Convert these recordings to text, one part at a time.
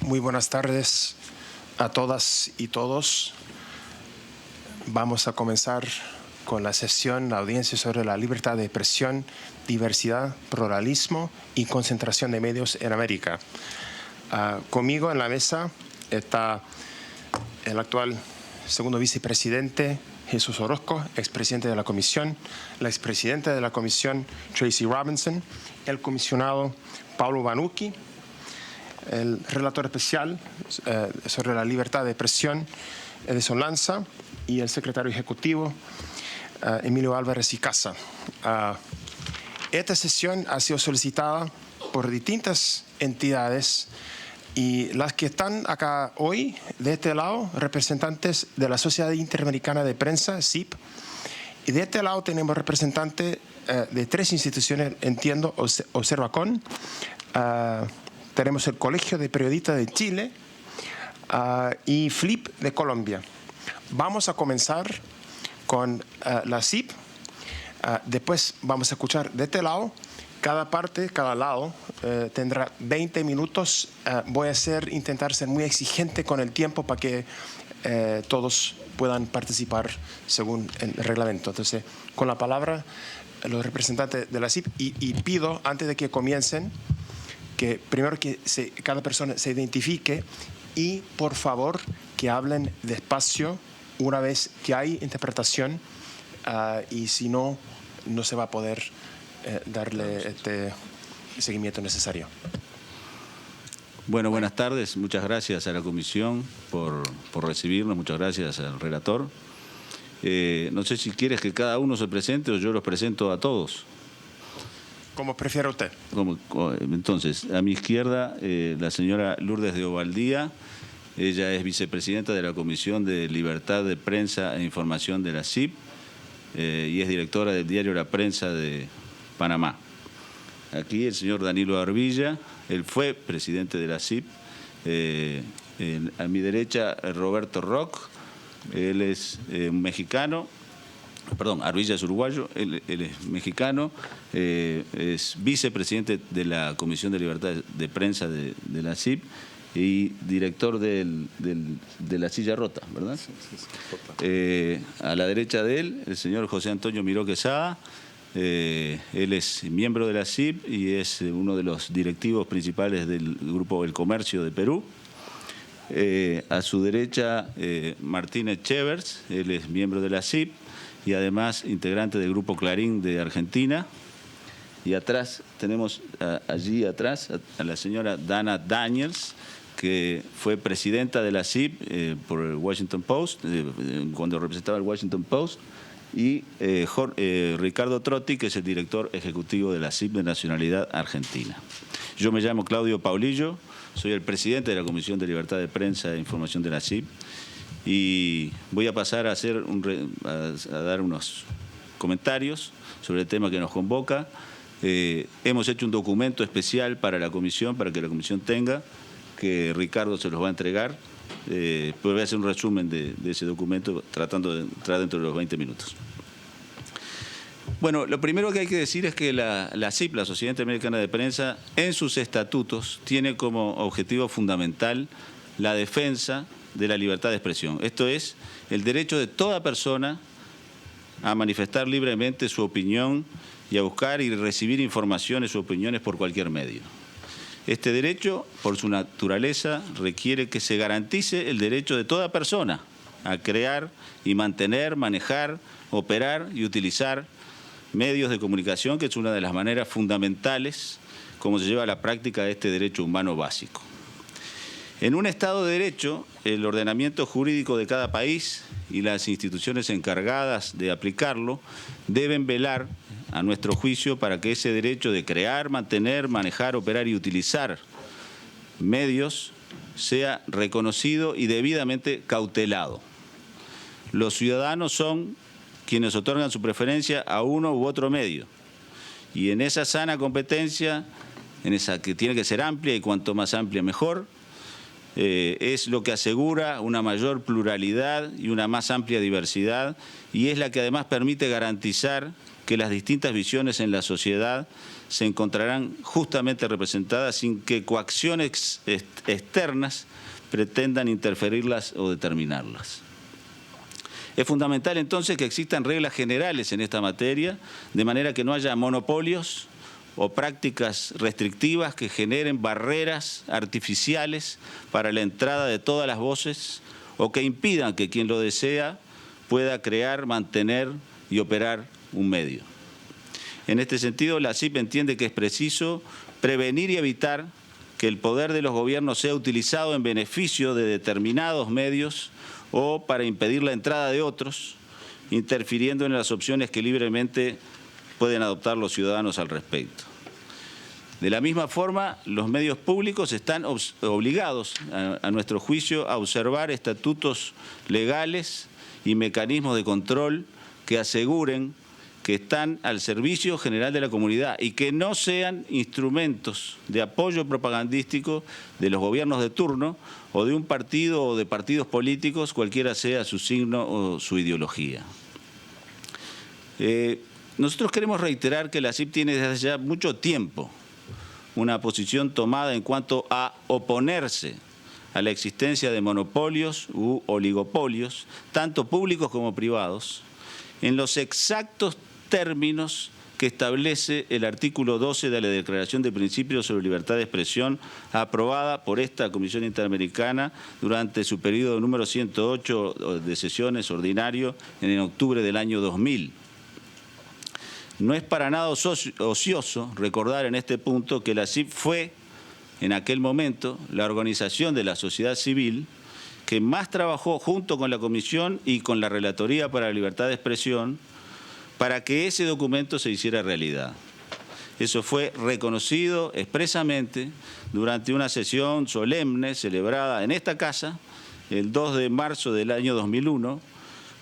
Muy buenas tardes a todas y todos. Vamos a comenzar con la sesión, la audiencia sobre la libertad de expresión, diversidad, pluralismo y concentración de medios en América. Conmigo en la mesa está el actual segundo vicepresidente Jesús Orozco, expresidente de la Comisión, la expresidenta de la Comisión Tracy Robinson, el comisionado Paulo Banucchi, el relator especial sobre la libertad de expresión Edison Lanza y el secretario ejecutivo Emilio Álvarez y Casa. Esta sesión ha sido solicitada por distintas entidades y las que están acá hoy, de este lado, representantes de la Sociedad Interamericana de Prensa, SIP, y de este lado tenemos representantes de tres instituciones, entiendo, Observacon, tenemos el Colegio de Periodistas de Chile y FLIP de Colombia. Vamos a comenzar con la SIP, después vamos a escuchar de este lado. Cada parte, cada lado tendrá 20 minutos. Voy a intentar ser muy exigente con el tiempo para que todos puedan participar según el reglamento. Entonces, con la palabra, los representantes de la SIP y pido, antes de que comiencen, que primero que cada persona se identifique y, por favor, que hablen despacio una vez que hay interpretación y si no, no se va a poder darle este seguimiento necesario. Bueno, buenas tardes. Muchas gracias a la comisión por recibirnos. Muchas gracias al relator. No sé si quieres que cada uno se presente o yo los presento a todos. Como prefiera usted. Entonces, a mi izquierda, la señora Lourdes de Ovaldía. Ella es vicepresidenta de la Comisión de Libertad de Prensa e Información de la SIP y es directora del diario La Prensa de Panamá. Aquí el señor Danilo Arbilla, él fue presidente de la SIP. A mi derecha, Roberto Rock, él es mexicano. Perdón, Arbilla es uruguayo, él es mexicano, es vicepresidente de la Comisión de Libertad de Prensa de la SIP y director de la Silla Rota, ¿verdad? Sí. A la derecha de él, el señor José Antonio Miró Quesada, él es miembro de la SIP y es uno de los directivos principales del Grupo El Comercio de Perú. A su derecha, Martínez Chevers, él es miembro de la SIP y además integrante del Grupo Clarín de Argentina. Y atrás tenemos allí atrás a la señora Dana Daniels, que fue presidenta de la SIP por el Washington Post, cuando representaba el Washington Post, y Ricardo Trotti, que es el director ejecutivo de la SIP de nacionalidad argentina. Yo me llamo Claudio Paulillo, soy el presidente de la Comisión de Libertad de Prensa e Información de la SIP, y voy a pasar a dar unos comentarios sobre el tema que nos convoca. Hemos hecho un documento especial para la comisión, para que la comisión tenga, que Ricardo se los va a entregar. Pues voy a hacer un resumen de ese documento tratando de entrar dentro de los 20 minutos. Bueno, lo primero que hay que decir es que la SIP, la Sociedad Interamericana de Prensa, en sus estatutos tiene como objetivo fundamental la defensa de la libertad de expresión. Esto es, el derecho de toda persona a manifestar libremente su opinión y a buscar y recibir informaciones o opiniones por cualquier medio. Este derecho, por su naturaleza, requiere que se garantice el derecho de toda persona a crear y mantener, manejar, operar y utilizar medios de comunicación, que es una de las maneras fundamentales como se lleva a la práctica de este derecho humano básico. En un Estado de Derecho, el ordenamiento jurídico de cada país y las instituciones encargadas de aplicarlo deben velar, a nuestro juicio, para que ese derecho de crear, mantener, manejar, operar y utilizar medios sea reconocido y debidamente cautelado. Los ciudadanos son quienes otorgan su preferencia a uno u otro medio, y en esa sana competencia, en esa que tiene que ser amplia y cuanto más amplia mejor, es lo que asegura una mayor pluralidad y una más amplia diversidad, y es la que además permite garantizar que las distintas visiones en la sociedad se encontrarán justamente representadas sin que coacciones externas pretendan interferirlas o determinarlas. Es fundamental entonces que existan reglas generales en esta materia, de manera que no haya monopolios o prácticas restrictivas que generen barreras artificiales para la entrada de todas las voces o que impidan que quien lo desea pueda crear, mantener y operar un medio. En este sentido, la CIP entiende que es preciso prevenir y evitar que el poder de los gobiernos sea utilizado en beneficio de determinados medios o para impedir la entrada de otros, interfiriendo en las opciones que libremente pueden adoptar los ciudadanos al respecto. De la misma forma, los medios públicos están obligados, a nuestro juicio, a observar estatutos legales y mecanismos de control que aseguren que están al servicio general de la comunidad y que no sean instrumentos de apoyo propagandístico de los gobiernos de turno o de un partido o de partidos políticos, cualquiera sea su signo o su ideología. Nosotros queremos reiterar que la CIP tiene desde ya mucho tiempo una posición tomada en cuanto a oponerse a la existencia de monopolios u oligopolios, tanto públicos como privados, en los exactos términos que establece el artículo 12 de la Declaración de Principios sobre Libertad de Expresión, aprobada por esta Comisión Interamericana durante su periodo número 108 de sesiones ordinario en octubre del año 2000. No es para nada ocioso recordar en este punto que la CIP fue, en aquel momento, la organización de la sociedad civil que más trabajó junto con la Comisión y con la Relatoría para la Libertad de Expresión para que ese documento se hiciera realidad. Eso fue reconocido expresamente durante una sesión solemne celebrada en esta casa el 2 de marzo del año 2001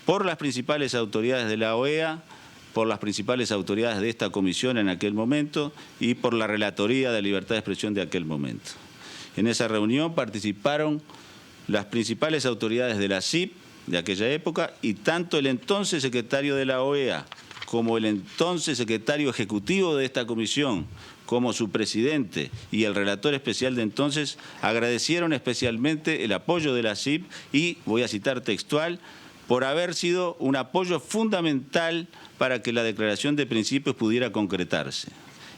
por las principales autoridades de la OEA, por las principales autoridades de esta comisión en aquel momento y por la Relatoría de Libertad de Expresión de aquel momento. En esa reunión participaron las principales autoridades de la CIP de aquella época y tanto el entonces secretario de la OEA como el entonces secretario ejecutivo de esta comisión, como su presidente y el relator especial de entonces, agradecieron especialmente el apoyo de la CIP y, voy a citar textual, por haber sido un apoyo fundamental para que la Declaración de Principios pudiera concretarse.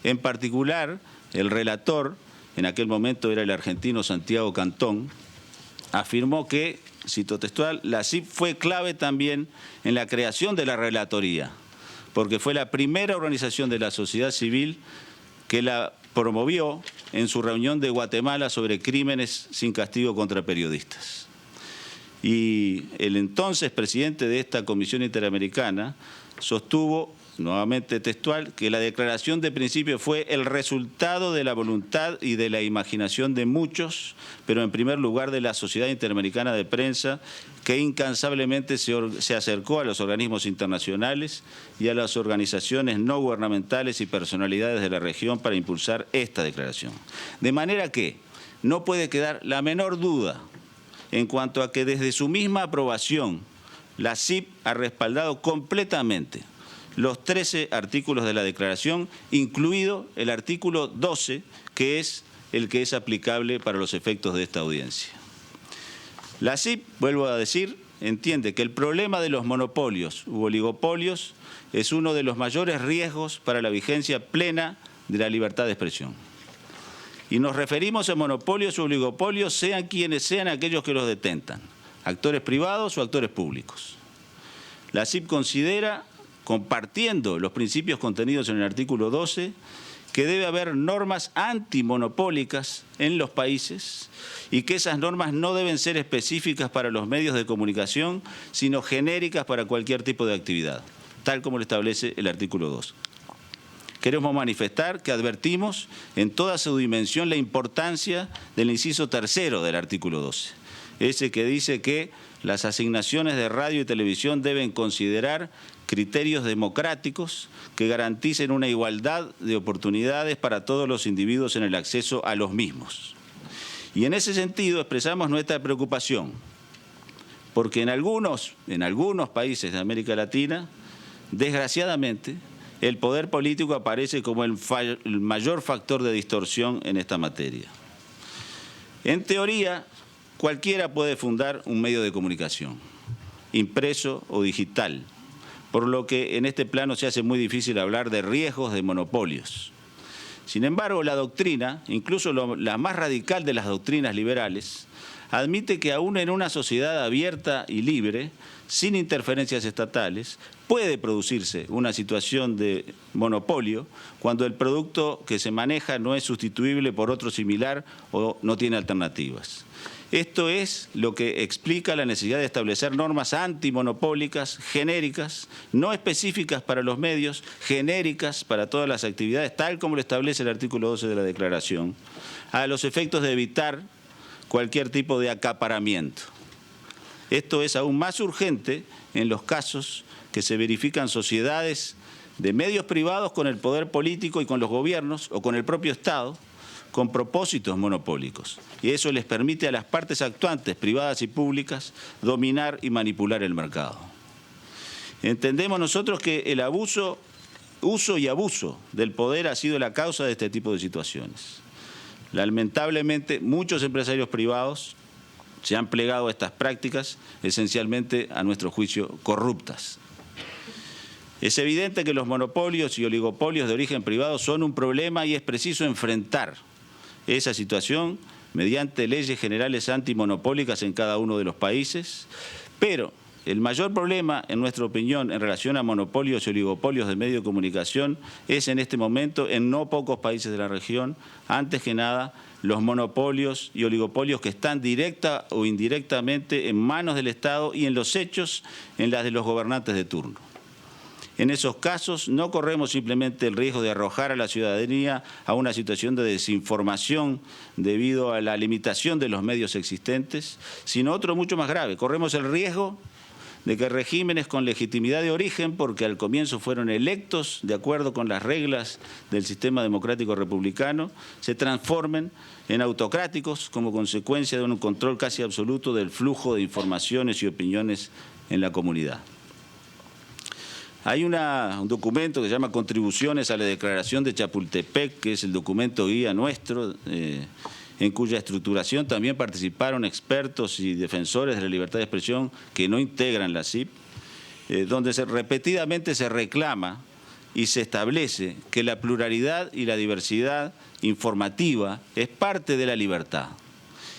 En particular, el relator, en aquel momento era el argentino Santiago Cantón, afirmó que, cito textual, la CIP fue clave también en la creación de la relatoría, porque fue la primera organización de la sociedad civil que la promovió en su reunión de Guatemala sobre crímenes sin castigo contra periodistas. Y el entonces presidente de esta Comisión Interamericana sostuvo, nuevamente textual, que la Declaración de Principios fue el resultado de la voluntad y de la imaginación de muchos, pero en primer lugar de la Sociedad Interamericana de Prensa, que incansablemente se acercó a los organismos internacionales y a las organizaciones no gubernamentales y personalidades de la región para impulsar esta declaración. De manera que no puede quedar la menor duda en cuanto a que desde su misma aprobación la CIP ha respaldado completamente los 13 artículos de la declaración, incluido el artículo 12, que es el que es aplicable para los efectos de esta audiencia. La CIP, vuelvo a decir, entiende que el problema de los monopolios u oligopolios es uno de los mayores riesgos para la vigencia plena de la libertad de expresión. Y nos referimos a monopolios u oligopolios, sean quienes sean aquellos que los detentan, actores privados o actores públicos. La CIP considera, compartiendo los principios contenidos en el artículo 12, que debe haber normas antimonopólicas en los países y que esas normas no deben ser específicas para los medios de comunicación, sino genéricas para cualquier tipo de actividad, tal como lo establece el artículo 2. Queremos manifestar que advertimos en toda su dimensión la importancia del inciso tercero del artículo 12, ese que dice que las asignaciones de radio y televisión deben considerar criterios democráticos que garanticen una igualdad de oportunidades para todos los individuos en el acceso a los mismos. Y en ese sentido expresamos nuestra preocupación, porque en algunos países de América Latina, desgraciadamente, el poder político aparece como el mayor factor de distorsión en esta materia. En teoría, cualquiera puede fundar un medio de comunicación, impreso o digital, por lo que en este plano se hace muy difícil hablar de riesgos de monopolios. Sin embargo, la doctrina, incluso la más radical de las doctrinas liberales, admite que aún en una sociedad abierta y libre, sin interferencias estatales, puede producirse una situación de monopolio cuando el producto que se maneja no es sustituible por otro similar o no tiene alternativas. Esto es lo que explica la necesidad de establecer normas antimonopólicas, genéricas, no específicas para los medios, genéricas para todas las actividades, tal como lo establece el artículo 12 de la Declaración, a los efectos de evitar cualquier tipo de acaparamiento. Esto es aún más urgente en los casos que se verifican sociedades de medios privados con el poder político y con los gobiernos o con el propio Estado, con propósitos monopólicos. Y eso les permite a las partes actuantes, privadas y públicas, dominar y manipular el mercado. Entendemos nosotros que el uso y abuso del poder ha sido la causa de este tipo de situaciones. Lamentablemente, muchos empresarios privados se han plegado a estas prácticas, esencialmente, a nuestro juicio, corruptas. Es evidente que los monopolios y oligopolios de origen privado son un problema y es preciso enfrentar esa situación mediante leyes generales antimonopólicas en cada uno de los países, pero el mayor problema, en nuestra opinión, en relación a monopolios y oligopolios de medios de comunicación es en este momento, en no pocos países de la región, antes que nada, los monopolios y oligopolios que están directa o indirectamente en manos del Estado y en los hechos en las de los gobernantes de turno. En esos casos no corremos simplemente el riesgo de arrojar a la ciudadanía a una situación de desinformación debido a la limitación de los medios existentes, sino otro mucho más grave. Corremos el riesgo de que regímenes con legitimidad de origen, porque al comienzo fueron electos de acuerdo con las reglas del sistema democrático republicano, se transformen en autocráticos como consecuencia de un control casi absoluto del flujo de informaciones y opiniones en la comunidad. Hay un documento que se llama Contribuciones a la Declaración de Chapultepec, que es el documento guía nuestro, en cuya estructuración también participaron expertos y defensores de la libertad de expresión que no integran la CIP, donde repetidamente se reclama y se establece que la pluralidad y la diversidad informativa es parte de la libertad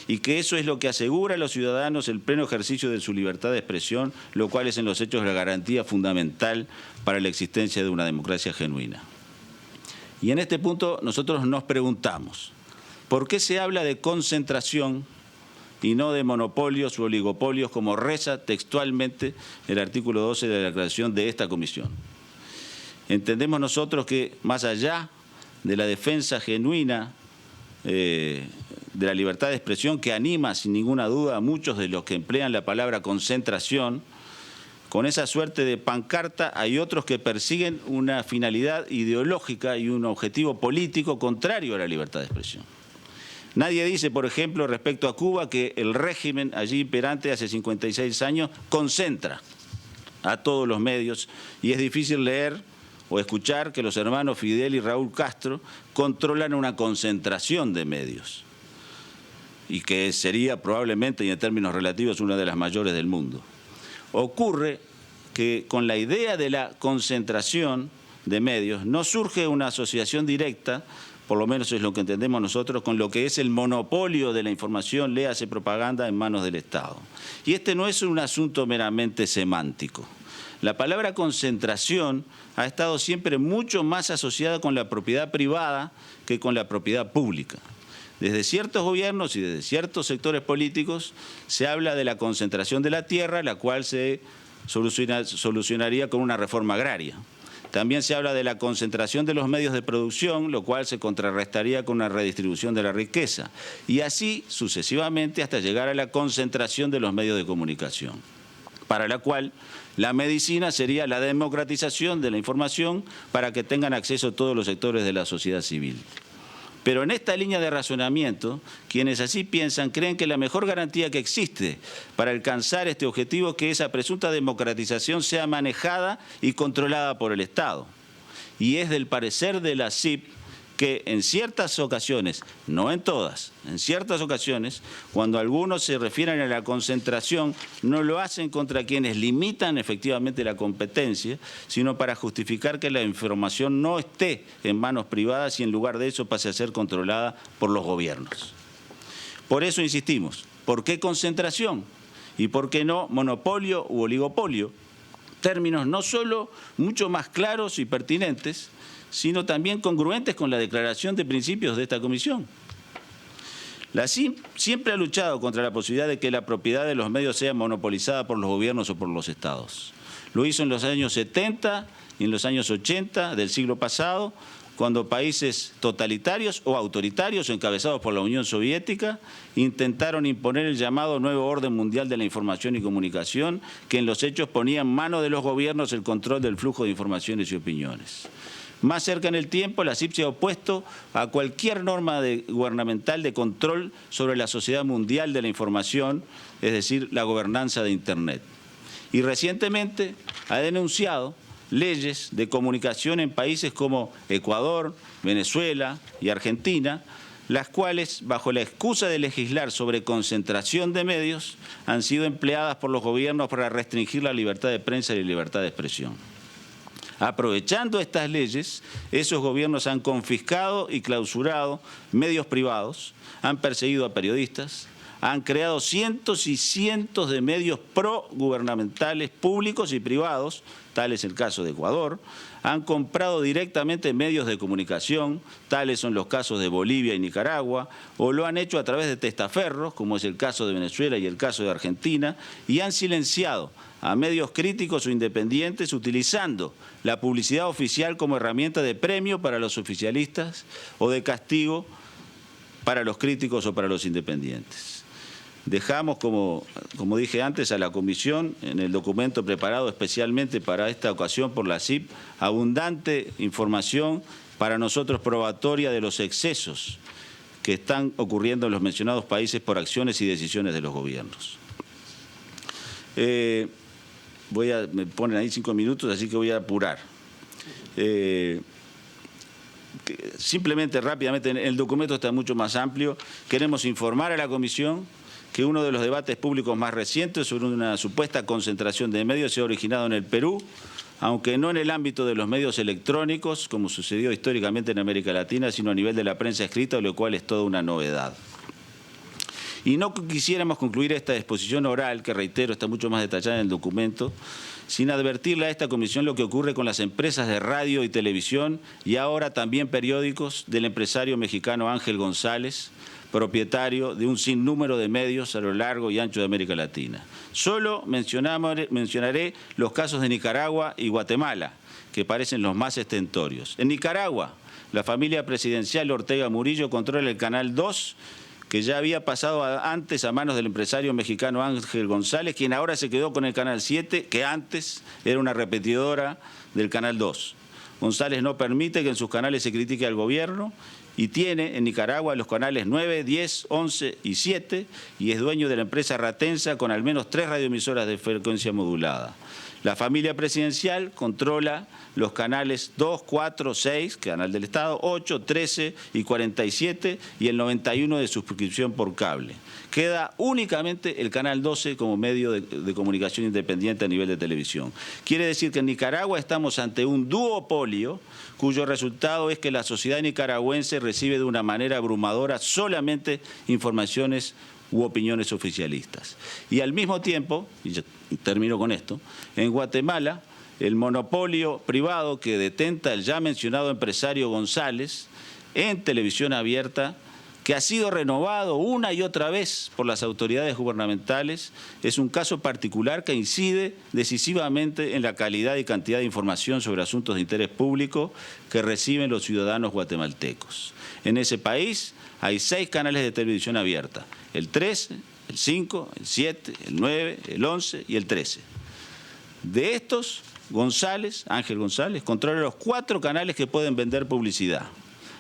y que eso es lo que asegura a los ciudadanos el pleno ejercicio de su libertad de expresión, lo cual es en los hechos la garantía fundamental para la existencia de una democracia genuina. Y en este punto nosotros nos preguntamos, ¿por qué se habla de concentración y no de monopolios u oligopolios como reza textualmente el artículo 12 de la declaración de esta comisión? Entendemos nosotros que más allá de la defensa genuina de la libertad de expresión que anima sin ninguna duda a muchos de los que emplean la palabra concentración, con esa suerte de pancarta hay otros que persiguen una finalidad ideológica y un objetivo político contrario a la libertad de expresión. Nadie dice, por ejemplo, respecto a Cuba, que el régimen allí imperante hace 56 años concentra a todos los medios y es difícil leer o escuchar que los hermanos Fidel y Raúl Castro controlan una concentración de medios y que sería probablemente y en términos relativos una de las mayores del mundo. Ocurre que con la idea de la concentración de medios no surge una asociación directa, por lo menos es lo que entendemos nosotros, con lo que es el monopolio de la información, léase propaganda en manos del Estado. Y este no es un asunto meramente semántico. La palabra concentración ha estado siempre mucho más asociada con la propiedad privada que con la propiedad pública. Desde ciertos gobiernos y desde ciertos sectores políticos se habla de la concentración de la tierra, la cual se solucionaría con una reforma agraria. También se habla de la concentración de los medios de producción, lo cual se contrarrestaría con una redistribución de la riqueza. Y así sucesivamente hasta llegar a la concentración de los medios de comunicación, para la cual la medicina sería la democratización de la información para que tengan acceso todos los sectores de la sociedad civil. Pero en esta línea de razonamiento, quienes así piensan creen que la mejor garantía que existe para alcanzar este objetivo es que esa presunta democratización sea manejada y controlada por el Estado. y es del parecer de la CIP que en ciertas ocasiones, no en todas, en ciertas ocasiones, cuando algunos se refieren a la concentración, no lo hacen contra quienes limitan efectivamente la competencia, sino para justificar que la información no esté en manos privadas y en lugar de eso pase a ser controlada por los gobiernos. Por eso insistimos, ¿por qué concentración? ¿Y por qué no monopolio u oligopolio? Términos no solo mucho más claros y pertinentes, sino también congruentes con la declaración de principios de esta comisión. La CIP siempre ha luchado contra la posibilidad de que la propiedad de los medios sea monopolizada por los gobiernos o por los estados. Lo hizo en los años 70 y en los años 80 del siglo pasado, cuando países totalitarios o autoritarios, encabezados por la Unión Soviética, intentaron imponer el llamado nuevo orden mundial de la información y comunicación, que en los hechos ponía en manos de los gobiernos el control del flujo de informaciones y opiniones. Más cerca en el tiempo, la CIP se ha opuesto a cualquier norma gubernamental de control sobre la sociedad mundial de la información, es decir, la gobernanza de Internet. Y recientemente ha denunciado leyes de comunicación en países como Ecuador, Venezuela y Argentina, las cuales, bajo la excusa de legislar sobre concentración de medios, han sido empleadas por los gobiernos para restringir la libertad de prensa y la libertad de expresión. Aprovechando estas leyes, esos gobiernos han confiscado y clausurado medios privados, han perseguido a periodistas, han creado cientos y cientos de medios progubernamentales públicos y privados, tal es el caso de Ecuador, han comprado directamente medios de comunicación, tales son los casos de Bolivia y Nicaragua, o lo han hecho a través de testaferros, como es el caso de Venezuela y el caso de Argentina, y han silenciado a medios críticos o independientes utilizando la publicidad oficial como herramienta de premio para los oficialistas o de castigo para los críticos o para los independientes. Dejamos, como dije antes, a la Comisión, en el documento preparado especialmente para esta ocasión por la CIP, abundante información para nosotros probatoria de los excesos que están ocurriendo en los mencionados países por acciones y decisiones de los gobiernos. Me ponen ahí 5 minutos, así que voy a apurar. Simplemente, rápidamente, el documento está mucho más amplio. Queremos informar a la Comisión que uno de los debates públicos más recientes sobre una supuesta concentración de medios se ha originado en el Perú, aunque no en el ámbito de los medios electrónicos, como sucedió históricamente en América Latina, sino a nivel de la prensa escrita, lo cual es toda una novedad. Y no quisiéramos concluir esta exposición oral, que reitero está mucho más detallada en el documento, sin advertirle a esta comisión lo que ocurre con las empresas de radio y televisión y ahora también periódicos del empresario mexicano Ángel González, propietario de un sinnúmero de medios a lo largo y ancho de América Latina. Solo mencionaré los casos de Nicaragua y Guatemala, que parecen los más estentorios. En Nicaragua, la familia presidencial Ortega Murillo controla el Canal 2, que ya había pasado antes a manos del empresario mexicano Ángel González, quien ahora se quedó con el Canal 7, que antes era una repetidora del Canal 2. González no permite que en sus canales se critique al gobierno y tiene en Nicaragua los canales 9, 10, 11 y 7 y es dueño de la empresa Ratensa con al menos 3 radioemisoras de frecuencia modulada. La familia presidencial controla los canales 2, 4, 6, canal del Estado, 8, 13 y 47 y el 91 de suscripción por cable. Queda únicamente el canal 12 como medio de comunicación independiente a nivel de televisión. Quiere decir que en Nicaragua estamos ante un duopolio cuyo resultado es que la sociedad nicaragüense recibe de una manera abrumadora solamente informaciones u opiniones oficialistas. Y al mismo tiempo, y termino con esto, en Guatemala el monopolio privado que detenta el ya mencionado empresario González en televisión abierta, que ha sido renovado una y otra vez por las autoridades gubernamentales, es un caso particular que incide decisivamente en la calidad y cantidad de información sobre asuntos de interés público que reciben los ciudadanos guatemaltecos. En ese país hay 6 canales de televisión abierta, el 13, el 5, el 7, el 9, el 11 y el 13. De estos, Ángel González, controla los 4 canales que pueden vender publicidad.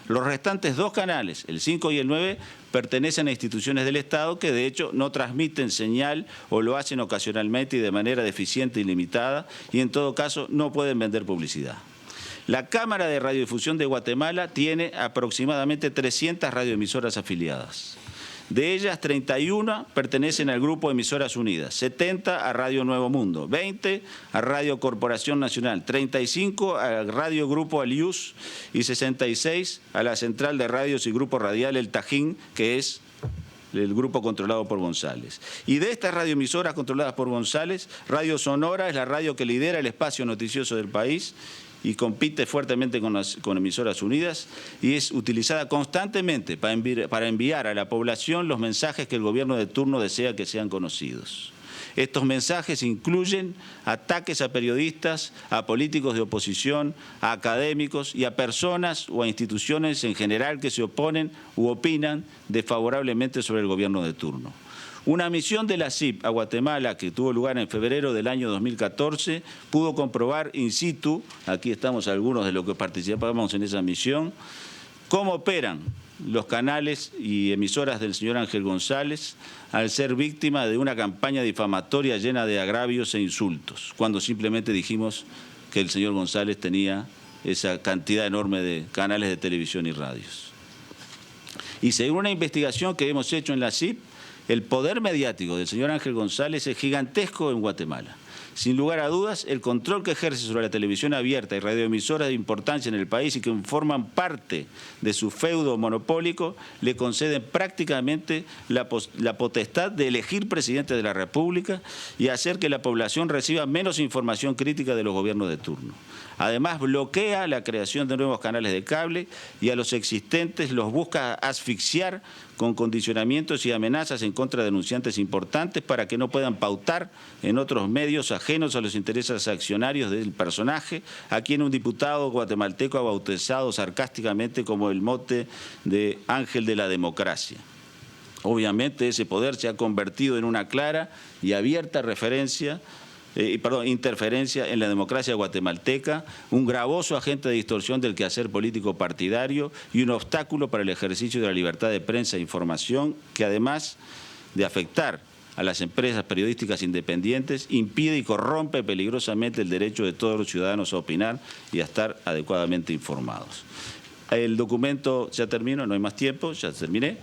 Los restantes 2 canales, el 5 y el 9, pertenecen a instituciones del Estado que de hecho no transmiten señal o lo hacen ocasionalmente y de manera deficiente y limitada y en todo caso no pueden vender publicidad. La Cámara de Radiodifusión de Guatemala tiene aproximadamente 300 radioemisoras afiliadas. De ellas, 31 pertenecen al Grupo Emisoras Unidas, 70 a Radio Nuevo Mundo, 20 a Radio Corporación Nacional, 35 a Radio Grupo Alius y 66 a la Central de Radios y Grupo Radial El Tajín, que es el grupo controlado por González. Y de estas radioemisoras controladas por González, Radio Sonora es la radio que lidera el espacio noticioso del país y compite fuertemente con Emisoras Unidas y es utilizada constantemente para enviar a la población los mensajes que el gobierno de turno desea que sean conocidos. Estos mensajes incluyen ataques a periodistas, a políticos de oposición, a académicos y a personas o a instituciones en general que se oponen u opinan desfavorablemente sobre el gobierno de turno. Una misión de la CIP a Guatemala que tuvo lugar en febrero del año 2014 pudo comprobar in situ, aquí estamos algunos de los que participamos en esa misión, cómo operan los canales y emisoras del señor Ángel González al ser víctima de una campaña difamatoria llena de agravios e insultos, cuando simplemente dijimos que el señor González tenía esa cantidad enorme de canales de televisión y radios. Y según una investigación que hemos hecho en la CIP, el poder mediático del señor Ángel González es gigantesco en Guatemala. Sin lugar a dudas, el control que ejerce sobre la televisión abierta y radioemisoras de importancia en el país y que forman parte de su feudo monopólico le conceden prácticamente la potestad de elegir presidente de la República y hacer que la población reciba menos información crítica de los gobiernos de turno. Además, bloquea la creación de nuevos canales de cable y a los existentes los busca asfixiar con condicionamientos y amenazas en contra de denunciantes importantes para que no puedan pautar en otros medios ajenos a los intereses accionarios del personaje, a quien un diputado guatemalteco ha bautizado sarcásticamente como el mote de Ángel de la Democracia. Obviamente ese poder se ha convertido en una clara y abierta interferencia en la democracia guatemalteca, un gravoso agente de distorsión del quehacer político partidario y un obstáculo para el ejercicio de la libertad de prensa e información que, además de afectar a las empresas periodísticas independientes, impide y corrompe peligrosamente el derecho de todos los ciudadanos a opinar y a estar adecuadamente informados. El documento, ya termino, no hay más tiempo, ya terminé.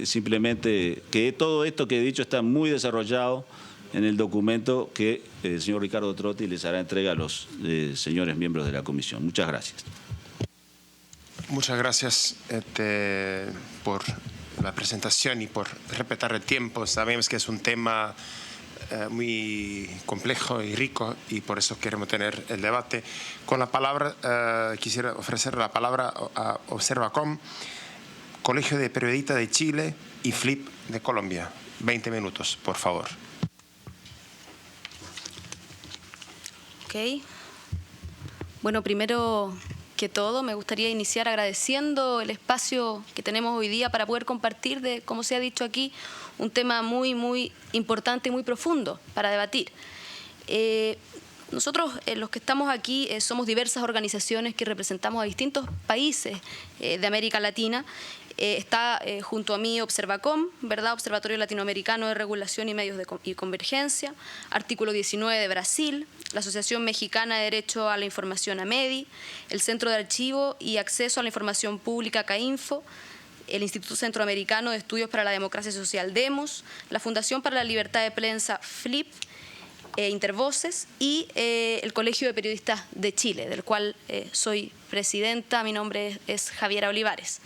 Simplemente que todo esto que he dicho está muy desarrollado en el documento que el señor Ricardo Trotti les hará entrega a los señores miembros de la comisión. Muchas gracias. Muchas gracias por la presentación y por respetar el tiempo. Sabemos que es un tema muy complejo y rico y por eso queremos tener el debate. Con la palabra, quisiera ofrecer la palabra a Observacom, Colegio de Periodistas de Chile y FLIP de Colombia. 20 minutos, por favor. Ok. Bueno, primero que todo, me gustaría iniciar agradeciendo el espacio que tenemos hoy día para poder compartir, como se ha dicho aquí, un tema muy, muy importante y muy profundo para debatir. Nosotros, los que estamos aquí, somos diversas organizaciones que representamos a distintos países de América Latina. Está junto a mí Observacom, ¿verdad? Observatorio Latinoamericano de Regulación y Medios y Convergencia, Artículo 19 de Brasil, la Asociación Mexicana de Derecho a la Información AMEDI, el Centro de Archivo y Acceso a la Información Pública CAINFO, el Instituto Centroamericano de Estudios para la Democracia Social DEMOS, la Fundación para la Libertad de Prensa FLIP, Intervoces y el Colegio de Periodistas de Chile, del cual soy presidenta. Mi nombre es Javiera Olivares.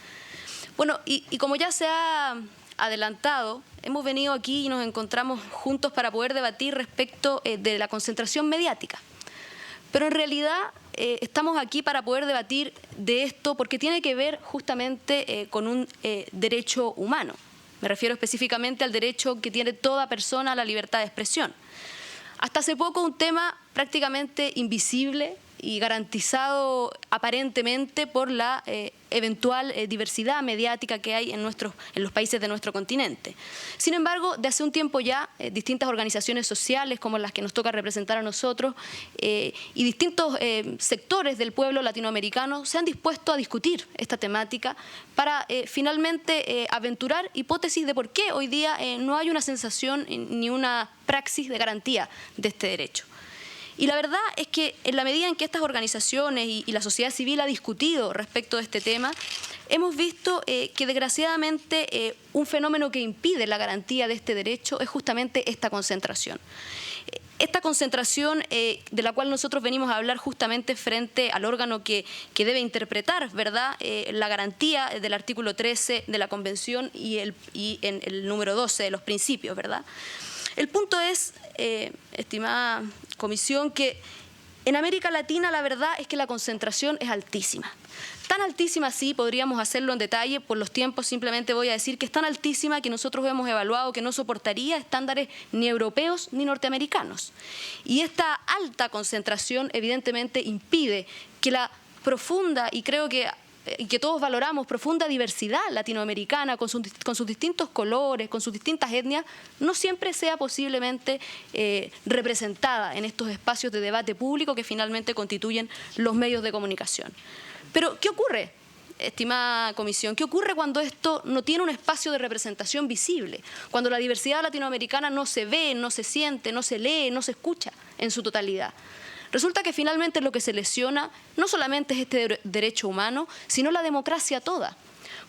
Bueno, y como ya se ha adelantado, hemos venido aquí y nos encontramos juntos para poder debatir respecto de la concentración mediática. Pero en realidad estamos aquí para poder debatir de esto porque tiene que ver justamente con un derecho humano. Me refiero específicamente al derecho que tiene toda persona a la libertad de expresión. Hasta hace poco un tema prácticamente invisible y garantizado aparentemente por la eventual diversidad mediática que hay en los países de nuestro continente. Sin embargo, de hace un tiempo ya, distintas organizaciones sociales como las que nos toca representar a nosotros y distintos sectores del pueblo latinoamericano se han dispuesto a discutir esta temática para finalmente aventurar hipótesis de por qué hoy día no hay una sensación ni una praxis de garantía de este derecho. Y la verdad es que en la medida en que estas organizaciones y la sociedad civil ha discutido respecto de este tema, hemos visto que desgraciadamente un fenómeno que impide la garantía de este derecho es justamente esta concentración. Esta concentración de la cual nosotros venimos a hablar justamente frente al órgano que debe interpretar, ¿verdad?, la garantía del artículo 13 de la Convención y en el número 12 de los principios, ¿verdad? El punto es, estimada Comisión, que en América Latina la verdad es que la concentración es altísima. Tan altísima así, podríamos hacerlo en detalle, por los tiempos simplemente voy a decir que es tan altísima que nosotros hemos evaluado que no soportaría estándares ni europeos ni norteamericanos. Y esta alta concentración evidentemente impide que la profunda, y creo que todos valoramos, profunda diversidad latinoamericana con sus distintos colores, con sus distintas etnias, no siempre sea posiblemente representada en estos espacios de debate público que finalmente constituyen los medios de comunicación. Pero, ¿qué ocurre, estimada Comisión? ¿Qué ocurre cuando esto no tiene un espacio de representación visible? Cuando la diversidad latinoamericana no se ve, no se siente, no se lee, no se escucha en su totalidad. Resulta que finalmente lo que se lesiona no solamente es este derecho humano, sino la democracia toda,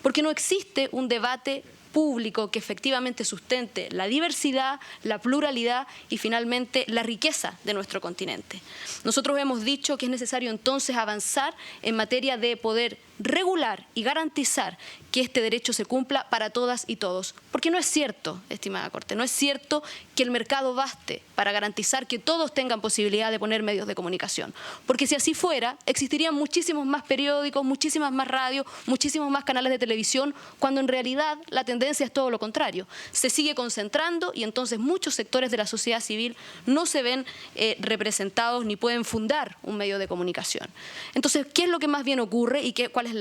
porque no existe un debate público que efectivamente sustente la diversidad, la pluralidad y finalmente la riqueza de nuestro continente. Nosotros hemos dicho que es necesario entonces avanzar en materia de poder regular y garantizar que este derecho se cumpla para todas y todos. Porque no es cierto, estimada Corte, no es cierto que el mercado baste para garantizar que todos tengan posibilidad de poner medios de comunicación. Porque si así fuera, existirían muchísimos más periódicos, muchísimas más radios, muchísimos más canales de televisión, cuando en realidad la tendencia es todo lo contrario. Se sigue concentrando y entonces muchos sectores de la sociedad civil no se ven representados ni pueden fundar un medio de comunicación. Entonces, ¿qué es lo que más bien ocurre y cuál es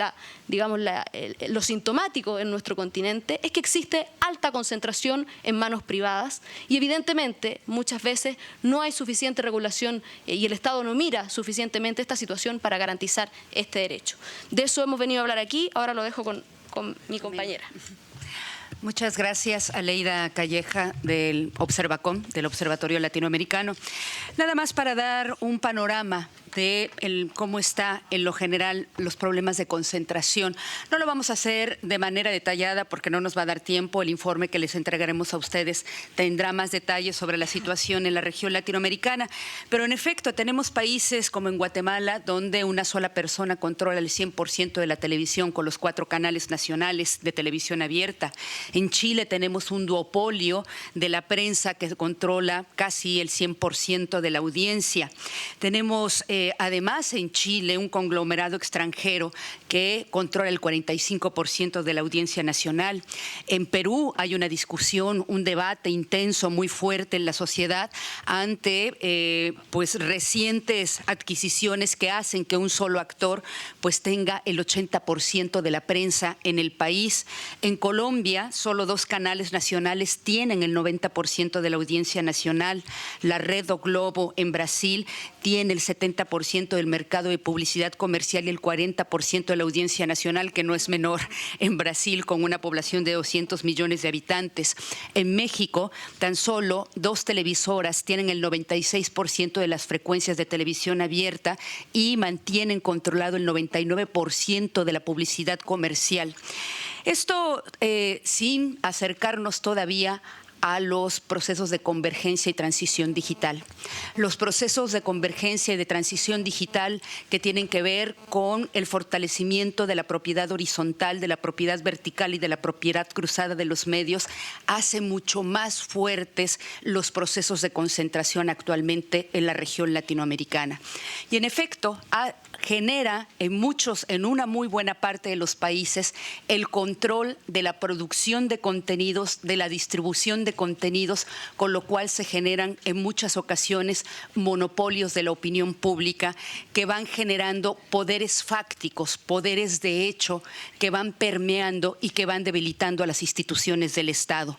lo sintomático en nuestro continente? Es que existe alta concentración en manos privadas y evidentemente muchas veces no hay suficiente regulación y el Estado no mira suficientemente esta situación para garantizar este derecho. De eso hemos venido a hablar aquí, ahora lo dejo con mi compañera. Muchas gracias, Aleida Calleja, del Observacom, del Observatorio Latinoamericano. Nada más para dar un panorama de cómo está en lo general los problemas de concentración. No lo vamos a hacer de manera detallada porque no nos va a dar tiempo. El informe que les entregaremos a ustedes tendrá más detalles sobre la situación en la región latinoamericana, pero en efecto tenemos países como en Guatemala donde una sola persona controla el 100% de la televisión con los 4 canales nacionales de televisión abierta. En Chile tenemos un duopolio de la prensa que controla casi el 100% de la audiencia. Tenemos además en Chile un conglomerado extranjero que controla el 45% de la audiencia nacional. En Perú hay una discusión, un debate intenso, muy fuerte en la sociedad ante recientes adquisiciones que hacen que un solo actor tenga el 80% de la prensa en el país. En Colombia, solo 2 canales nacionales tienen el 90% de la audiencia nacional. La red O Globo en Brasil tiene el 70% del mercado de publicidad comercial y el 40% de la audiencia nacional, que no es menor en Brasil, con una población de 200 millones de habitantes. En México, tan solo 2 televisoras tienen el 96% de las frecuencias de televisión abierta y mantienen controlado el 99% de la publicidad comercial. Esto sin acercarnos todavía a los procesos de convergencia y transición digital. Los procesos de convergencia y de transición digital que tienen que ver con el fortalecimiento de la propiedad horizontal, de la propiedad vertical y de la propiedad cruzada de los medios hace mucho más fuertes los procesos de concentración actualmente en la región latinoamericana. Y en efecto, genera en una muy buena parte de los países el control de la producción de contenidos, de la distribución de contenidos, con lo cual se generan en muchas ocasiones monopolios de la opinión pública que van generando poderes fácticos, poderes de hecho que van permeando y que van debilitando a las instituciones del Estado.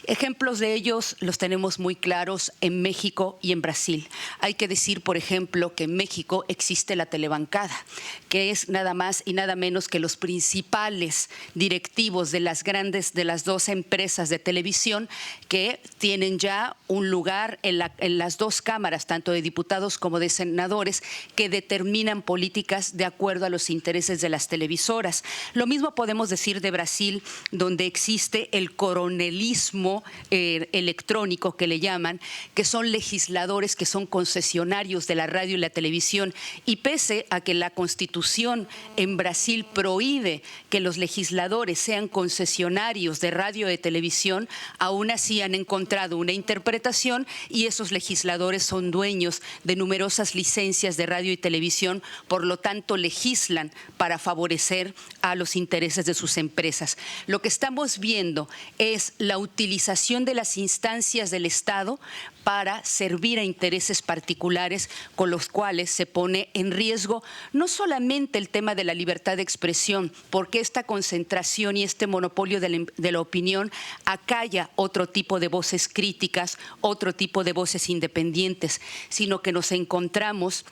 Ejemplos de ellos los tenemos muy claros en México y en Brasil. Hay que decir, por ejemplo, que en México existe la telebanca bancada, que es nada más y nada menos que los principales directivos de las dos empresas de televisión que tienen ya un lugar en las dos cámaras, tanto de diputados como de senadores, que determinan políticas de acuerdo a los intereses de las televisoras. Lo mismo podemos decir de Brasil, donde existe el coronelismo electrónico, que le llaman, que son legisladores que son concesionarios de la radio y la televisión, y pese a que la Constitución en Brasil prohíbe que los legisladores sean concesionarios de radio y de televisión, aún así han encontrado una interpretación y esos legisladores son dueños de numerosas licencias de radio y televisión, por lo tanto legislan para favorecer a los intereses de sus empresas. Lo que estamos viendo es la utilización de las instancias del Estado para servir a intereses particulares, con los cuales se pone en riesgo no solamente el tema de la libertad de expresión, porque esta concentración y este monopolio de la opinión acalla otro tipo de voces críticas, otro tipo de voces independientes, sino que nos encontramos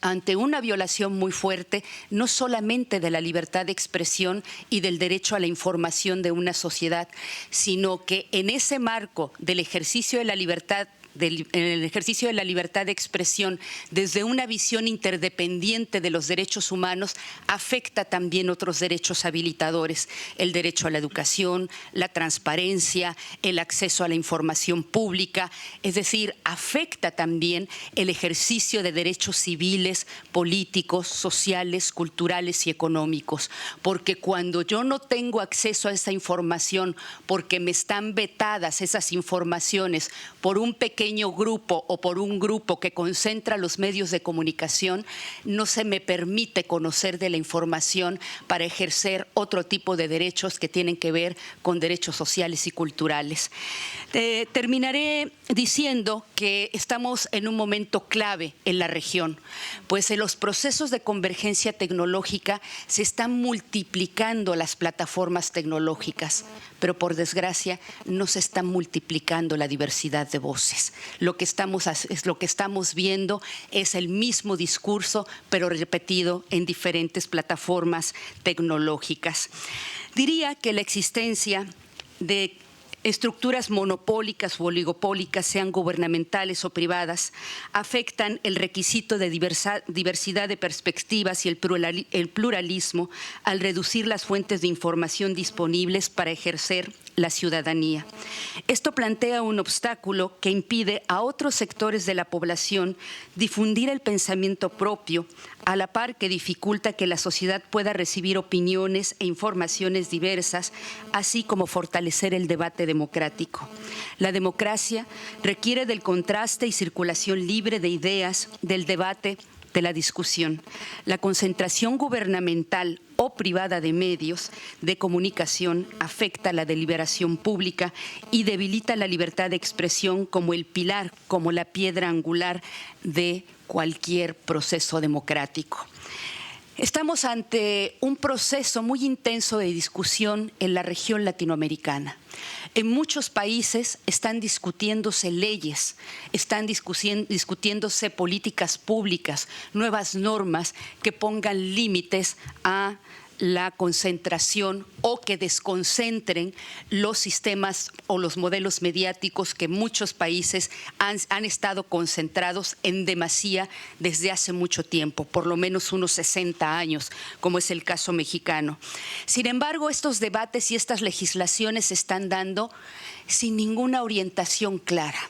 ante una violación muy fuerte, no solamente de la libertad de expresión y del derecho a la información de una sociedad, sino que en ese marco del ejercicio de la libertad en el ejercicio de la libertad de expresión desde una visión interdependiente de los derechos humanos, afecta también otros derechos habilitadores: el derecho a la educación, la transparencia, el acceso a la información pública, es decir, afecta también el ejercicio de derechos civiles, políticos, sociales, culturales y económicos, porque cuando yo no tengo acceso a esa información, porque me están vetadas esas informaciones por un pequeño grupo o por un grupo que concentra los medios de comunicación, no se me permite conocer de la información para ejercer otro tipo de derechos que tienen que ver con derechos sociales y culturales. Terminaré diciendo que estamos en un momento clave en la región, pues en los procesos de convergencia tecnológica se están multiplicando las plataformas tecnológicas, pero por desgracia no se está multiplicando la diversidad de voces. Lo que estamos viendo es el mismo discurso, pero repetido en diferentes plataformas tecnológicas. Diría que la existencia de estructuras monopólicas o oligopólicas, sean gubernamentales o privadas, afectan el requisito de diversidad de perspectivas y el pluralismo al reducir las fuentes de información disponibles para ejercer la ciudadanía. Esto plantea un obstáculo que impide a otros sectores de la población difundir el pensamiento propio, a la par que dificulta que la sociedad pueda recibir opiniones e informaciones diversas, así como fortalecer el debate democrático. La democracia requiere del contraste y circulación libre de ideas, del debate, de la discusión. La concentración gubernamental o privada de medios de comunicación afecta la deliberación pública y debilita la libertad de expresión como el pilar, como la piedra angular de cualquier proceso democrático. Estamos ante un proceso muy intenso de discusión en la región latinoamericana. En muchos países están discutiéndose leyes, están discutiéndose políticas públicas, nuevas normas que pongan límites a la concentración o que desconcentren los sistemas o los modelos mediáticos que muchos países han estado concentrados en demasía desde hace mucho tiempo, por lo menos unos 60 años, como es el caso mexicano. Sin embargo, estos debates y estas legislaciones se están dando sin ninguna orientación clara.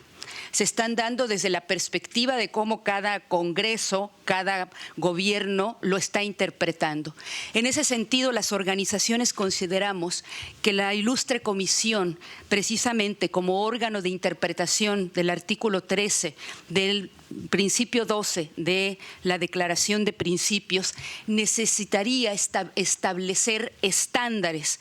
Se están dando desde la perspectiva de cómo cada Congreso, cada gobierno lo está interpretando. En ese sentido, las organizaciones consideramos que la ilustre comisión, precisamente como órgano de interpretación del artículo 13 del principio 12 de la Declaración de Principios, necesitaría establecer estándares,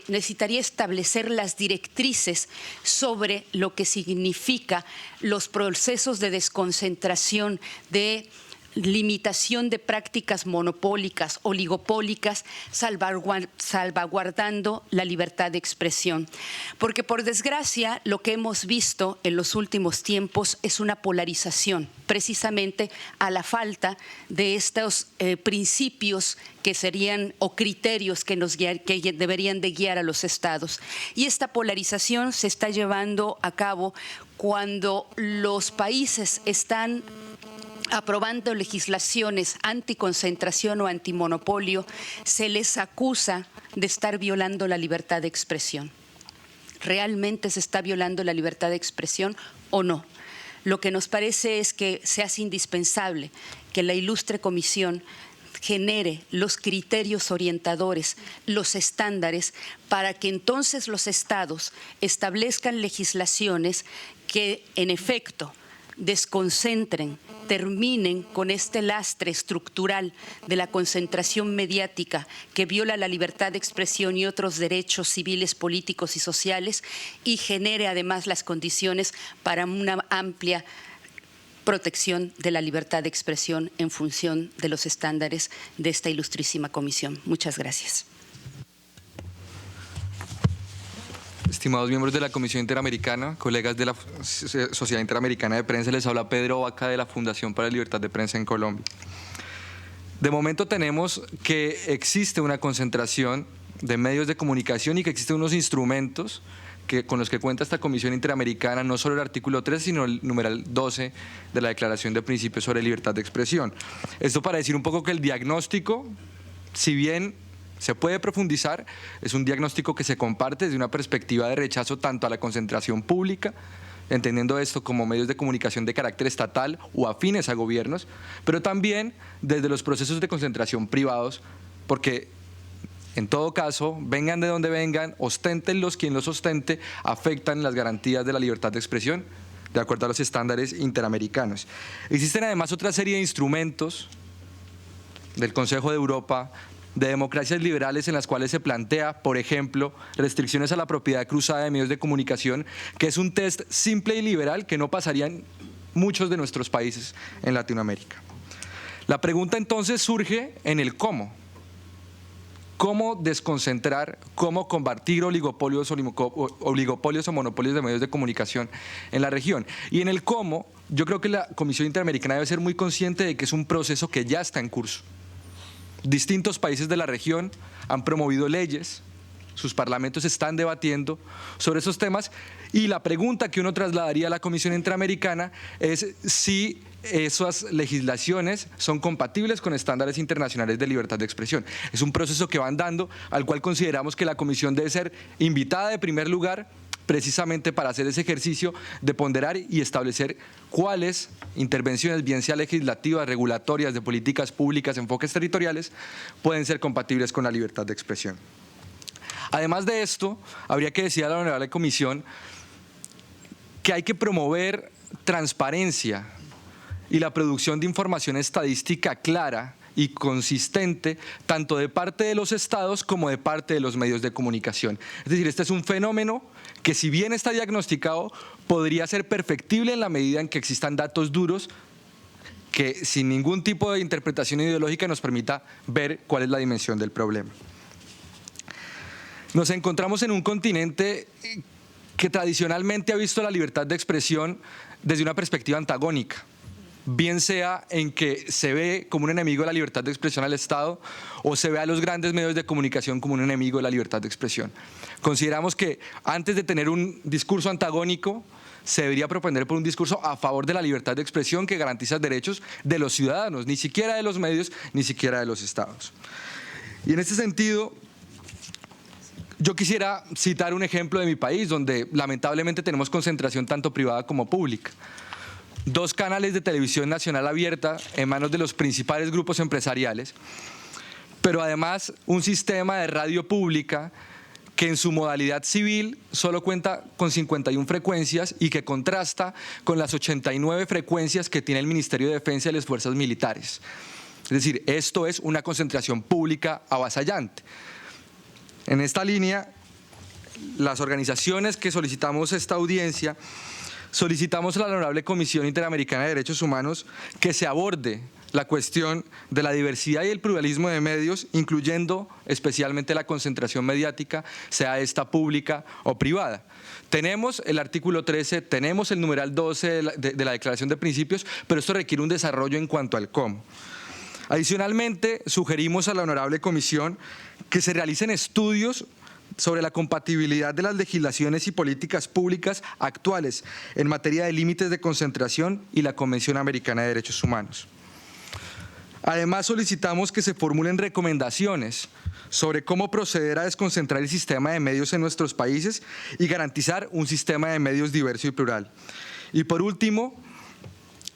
necesitaría establecer las directrices sobre lo que significa los procesos de desconcentración de limitación de prácticas monopólicas, oligopólicas, salvaguardando la libertad de expresión. Porque por desgracia lo que hemos visto en los últimos tiempos es una polarización, precisamente a la falta de estos principios que serían o criterios que deberían de guiar a los estados. Y esta polarización se está llevando a cabo cuando los países están aprobando legislaciones anticoncentración o antimonopolio, se les acusa de estar violando la libertad de expresión. ¿Realmente se está violando la libertad de expresión o no? Lo que nos parece es que se hace indispensable que la ilustre comisión genere los criterios orientadores, los estándares, para que entonces los estados establezcan legislaciones que, en efecto, desconcentren, terminen con este lastre estructural de la concentración mediática que viola la libertad de expresión y otros derechos civiles, políticos y sociales, y genere además las condiciones para una amplia protección de la libertad de expresión en función de los estándares de esta ilustrísima comisión. Muchas gracias. Estimados miembros de la Comisión Interamericana, colegas de la Sociedad Interamericana de Prensa, les habla Pedro Vaca de la Fundación para la Libertad de Prensa en Colombia. De momento tenemos que existe una concentración de medios de comunicación y que existen unos instrumentos con los que cuenta esta Comisión Interamericana, no solo el artículo 3, sino el numeral 12 de la Declaración de Principios sobre Libertad de Expresión. Esto para decir un poco que el diagnóstico, si bien se puede profundizar, es un diagnóstico que se comparte desde una perspectiva de rechazo tanto a la concentración pública, entendiendo esto como medios de comunicación de carácter estatal o afines a gobiernos, pero también desde los procesos de concentración privados, porque en todo caso, vengan de donde vengan, osténtenlos quien los ostente, afectan las garantías de la libertad de expresión de acuerdo a los estándares interamericanos. Existen además otra serie de instrumentos del Consejo de Europa, de democracias liberales, en las cuales se plantea, por ejemplo, restricciones a la propiedad cruzada de medios de comunicación, que es un test simple y liberal que no pasarían muchos de nuestros países en Latinoamérica. La pregunta entonces surge en el cómo. ¿Cómo desconcentrar, cómo combatir oligopolios o monopolios de medios de comunicación en la región? Y en el cómo, yo creo que la Comisión Interamericana debe ser muy consciente de que es un proceso que ya está en curso. Distintos países de la región han promovido leyes, sus parlamentos están debatiendo sobre esos temas, y la pregunta que uno trasladaría a la Comisión Interamericana es si esas legislaciones son compatibles con estándares internacionales de libertad de expresión. Es un proceso que van dando, al cual consideramos que la Comisión debe ser invitada de primer lugar, precisamente para hacer ese ejercicio de ponderar y establecer cuáles intervenciones, bien sea legislativas, regulatorias, de políticas públicas, enfoques territoriales, pueden ser compatibles con la libertad de expresión. Además de esto, habría que decir a la Honorable Comisión que hay que promover transparencia y la producción de información estadística clara y consistente, tanto de parte de los estados como de parte de los medios de comunicación. Es decir, este es un fenómeno que, si bien está diagnosticado, podría ser perfectible en la medida en que existan datos duros que, sin ningún tipo de interpretación ideológica, nos permita ver cuál es la dimensión del problema. Nos encontramos en un continente que tradicionalmente ha visto la libertad de expresión desde una perspectiva antagónica, bien sea en que se ve como un enemigo de la libertad de expresión al Estado, o se ve a los grandes medios de comunicación como un enemigo de la libertad de expresión. Consideramos que antes de tener un discurso antagónico, se debería propender por un discurso a favor de la libertad de expresión que garantiza derechos de los ciudadanos, ni siquiera de los medios, ni siquiera de los estados. Y en este sentido, yo quisiera citar un ejemplo de mi país, donde lamentablemente tenemos concentración tanto privada como pública. 2 canales de televisión nacional abierta en manos de los principales grupos empresariales, pero además un sistema de radio pública que en su modalidad civil solo cuenta con 51 frecuencias y que contrasta con las 89 frecuencias que tiene el Ministerio de Defensa y las Fuerzas Militares. Es decir, esto es una concentración pública avasallante. En esta línea, las organizaciones que solicitamos esta audiencia, solicitamos a la Honorable Comisión Interamericana de Derechos Humanos que se aborde la cuestión de la diversidad y el pluralismo de medios, incluyendo especialmente la concentración mediática, sea esta pública o privada. Tenemos el artículo 13, tenemos el numeral 12 de la Declaración de Principios, pero esto requiere un desarrollo en cuanto al cómo. Adicionalmente, sugerimos a la honorable comisión que se realicen estudios sobre la compatibilidad de las legislaciones y políticas públicas actuales en materia de límites de concentración y la Convención Americana de Derechos Humanos. Además, solicitamos que se formulen recomendaciones sobre cómo proceder a desconcentrar el sistema de medios en nuestros países y garantizar un sistema de medios diverso y plural. Y por último,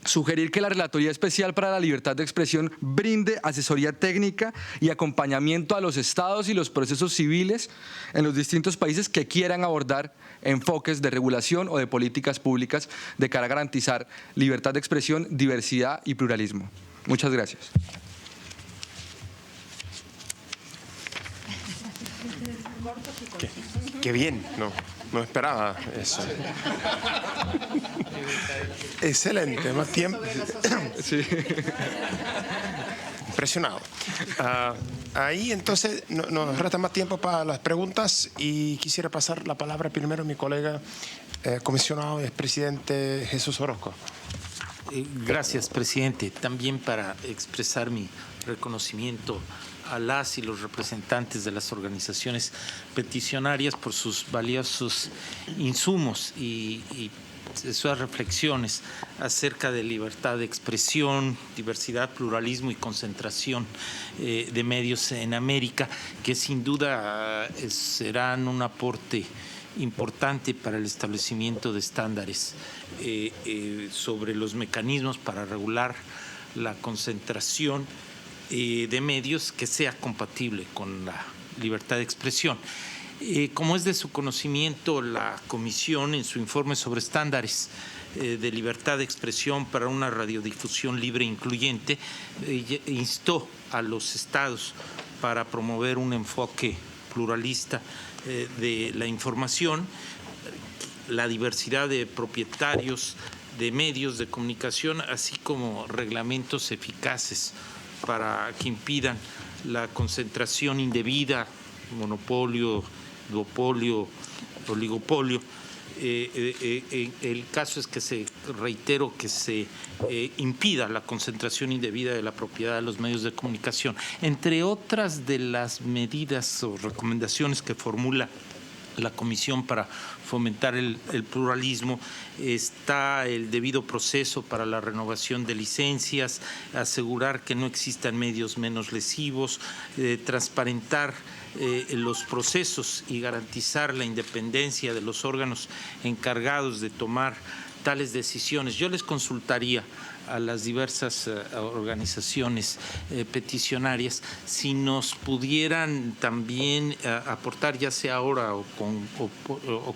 sugerir que la Relatoría Especial para la Libertad de Expresión brinde asesoría técnica y acompañamiento a los estados y los procesos civiles en los distintos países que quieran abordar enfoques de regulación o de políticas públicas de cara a garantizar libertad de expresión, diversidad y pluralismo. Muchas gracias. Qué bien, no esperaba eso. Excelente, más tiempo. Sí. Impresionado. Ahí entonces nos resta más tiempo para las preguntas y quisiera pasar la palabra primero a mi colega comisionado y expresidente Jesús Orozco. Gracias, presidente. También para expresar mi reconocimiento a las y los representantes de las organizaciones peticionarias por sus valiosos insumos y sus reflexiones acerca de libertad de expresión, diversidad, pluralismo y concentración de medios en América, que sin duda serán un aporte importante para el establecimiento de estándares sobre los mecanismos para regular la concentración de medios que sea compatible con la libertad de expresión. Como es de su conocimiento, la Comisión, en su informe sobre estándares de libertad de expresión para una radiodifusión libre e incluyente, instó a los estados para promover un enfoque pluralista de la información, la diversidad de propietarios de medios de comunicación, así como reglamentos eficaces para que impidan la concentración indebida, monopolio, duopolio, oligopolio. El caso es que reitero que se impida la concentración indebida de la propiedad de los medios de comunicación. Entre otras de las medidas o recomendaciones que formula la Comisión para fomentar el pluralismo está el debido proceso para la renovación de licencias, asegurar que no existan medios menos lesivos, transparentar los procesos y garantizar la independencia de los órganos encargados de tomar tales decisiones. Yo les consultaría a las diversas organizaciones peticionarias si nos pudieran también aportar, ya sea ahora o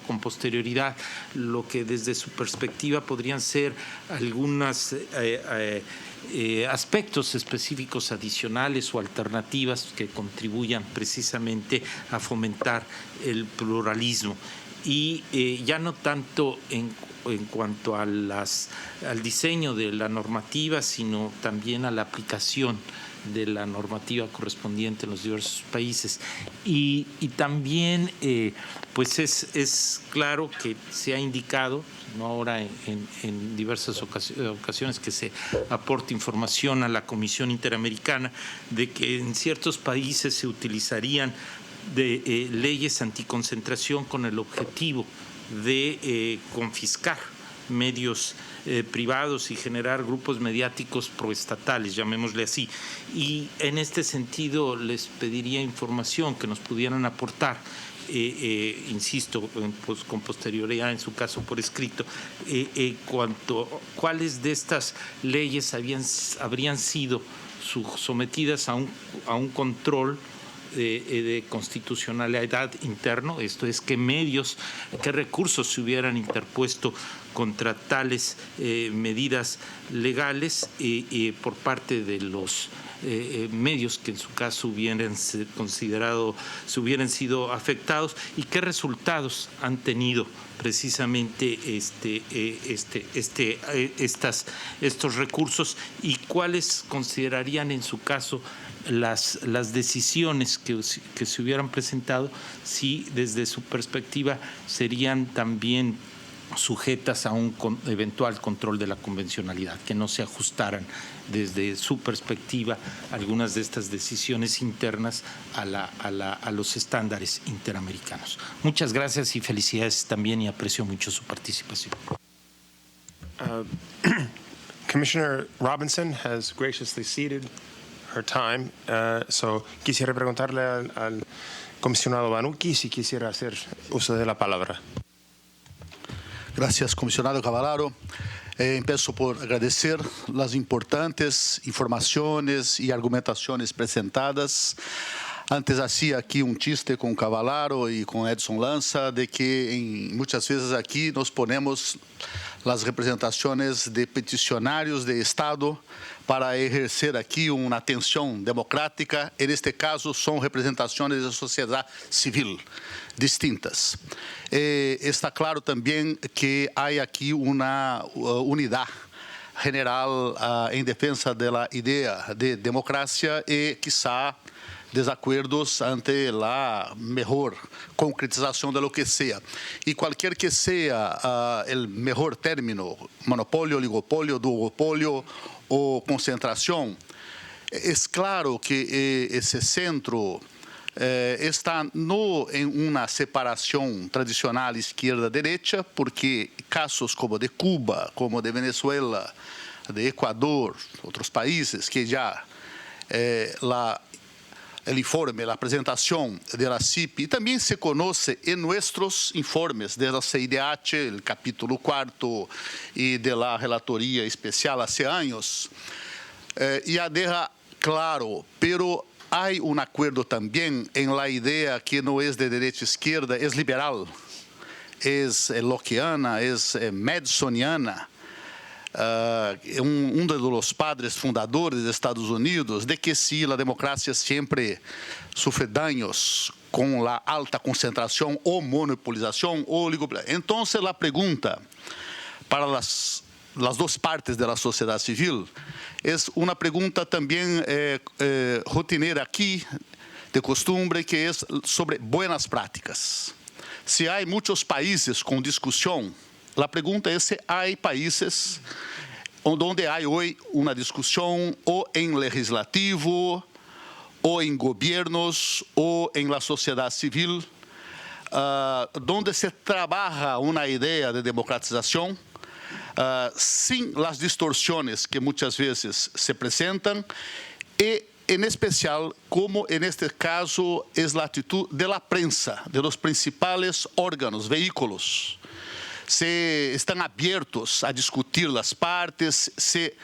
con posterioridad, lo que desde su perspectiva podrían ser algunas aspectos específicos adicionales o alternativas que contribuyan precisamente a fomentar el pluralismo. Y ya no tanto en cuanto a al diseño de la normativa, sino también a la aplicación de la normativa correspondiente en los diversos países. Y también pues es claro que se ha indicado, no ahora en diversas ocasiones, que se aporte información a la Comisión Interamericana de que en ciertos países se utilizarían de leyes anticoncentración con el objetivo de confiscar medios privados y generar grupos mediáticos proestatales, llamémosle así. Y en este sentido les pediría información que nos pudieran aportar, insisto, pues, con posterioridad, en su caso por escrito, cuanto cuáles de estas leyes habrían sido sometidas a un control de constitucionalidad interno, esto es, qué recursos se hubieran interpuesto contra tales medidas legales por parte de los medios que en su caso hubieran sido afectados y qué resultados han tenido precisamente estos recursos y cuáles considerarían en su caso las decisiones que se hubieran presentado, si desde su perspectiva serían también sujetas a un eventual control de la convencionalidad, que no se ajustaran desde su perspectiva algunas de estas decisiones internas a los estándares interamericanos. Muchas gracias y felicidades también, y aprecio mucho su participación. Commissioner Robinson has graciously ceded her time, so quisiera preguntarle al comisionado Banucchi si quisiera hacer uso de la palabra. Gracias, comisionado Cavallaro. Empiezo por agradecer las importantes informaciones y argumentaciones presentadas. Antes hacía aquí un chiste con Cavallaro y con Edson Lanza de que muchas veces aquí nos ponemos las representaciones de peticionarios de Estado para ejercer aquí una atención democrática. En este caso son representaciones de sociedad civil distintas. Está claro también que hay aquí una unidad general en defensa de la idea de democracia y quizá desacuerdos ante la mejor concretización de lo que sea. Y cualquier que sea el mejor término, monopolio, oligopolio, duopolio o concentración, es claro que ese centro está no en una separación tradicional izquierda-derecha, porque casos como de Cuba, como de Venezuela, de Ecuador, otros países que ya el informe, la presentación de la CIP, y también se conoce en nuestros informes de la CIDH, el capítulo 4 y de la relatoría especial hace años, ya deja claro, pero hay un acuerdo también en la idea que no es de derecha-izquierda, es liberal, es lockeana, es madisoniana. De los padres fundadores de Estados Unidos, de que si la democracia siempre sufre daños con la alta concentración o monopolización o oligopolización. Entonces la pregunta para las dos partes de la sociedad civil es una pregunta también rotinera aquí, de costumbre, que es sobre buenas prácticas. Si hay muchos países con discusión, la pregunta es si hay países donde hay hoy una discusión o en legislativo, o en gobiernos, o en la sociedad civil, donde se trabaja una idea de democratización sin las distorsiones que muchas veces se presentan, y en especial, como en este caso es la actitud de la prensa, de los principales órganos, vehículos. Se están abiertos a discutir las partes, se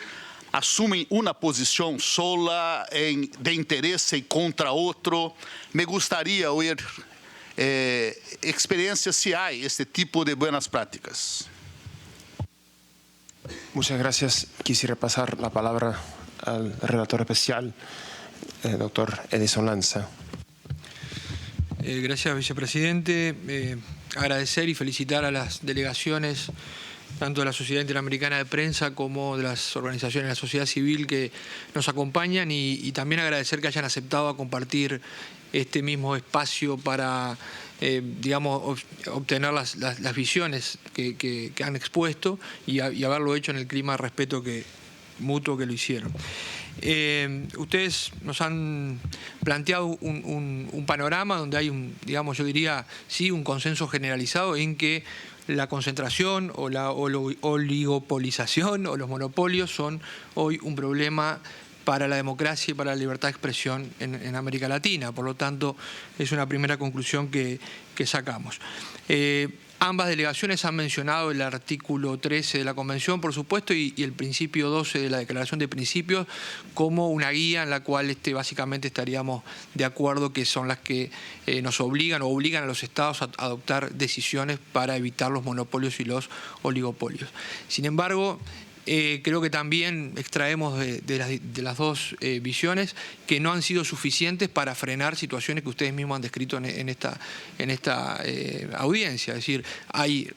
asumen una posición sola de interés y contra otro. Me gustaría oír experiencias si hay este tipo de buenas prácticas. Muchas gracias. Quisiera pasar la palabra al relator especial, doctor Edison Lanza. Gracias, vicepresidente. Agradecer y felicitar a las delegaciones, tanto de la Sociedad Interamericana de Prensa como de las organizaciones de la sociedad civil que nos acompañan, y también agradecer que hayan aceptado a compartir este mismo espacio para, digamos, obtener las visiones que han expuesto y haberlo hecho en el clima de respeto mutuo que lo hicieron. Ustedes nos han planteado un panorama donde hay digamos, yo diría, sí, un consenso generalizado en que la concentración o la oligopolización o los monopolios son hoy un problema para la democracia y para la libertad de expresión en América Latina. Por lo tanto, es una primera conclusión que sacamos. Ambas delegaciones han mencionado el artículo 13 de la Convención, por supuesto, y el principio 12 de la Declaración de Principios como una guía en la cual básicamente estaríamos de acuerdo, que son las que nos obligan o obligan a los estados a adoptar decisiones para evitar los monopolios y los oligopolios. Sin embargo, creo que también extraemos de las dos visiones que no han sido suficientes para frenar situaciones que ustedes mismos han descrito en esta audiencia. Es decir, hay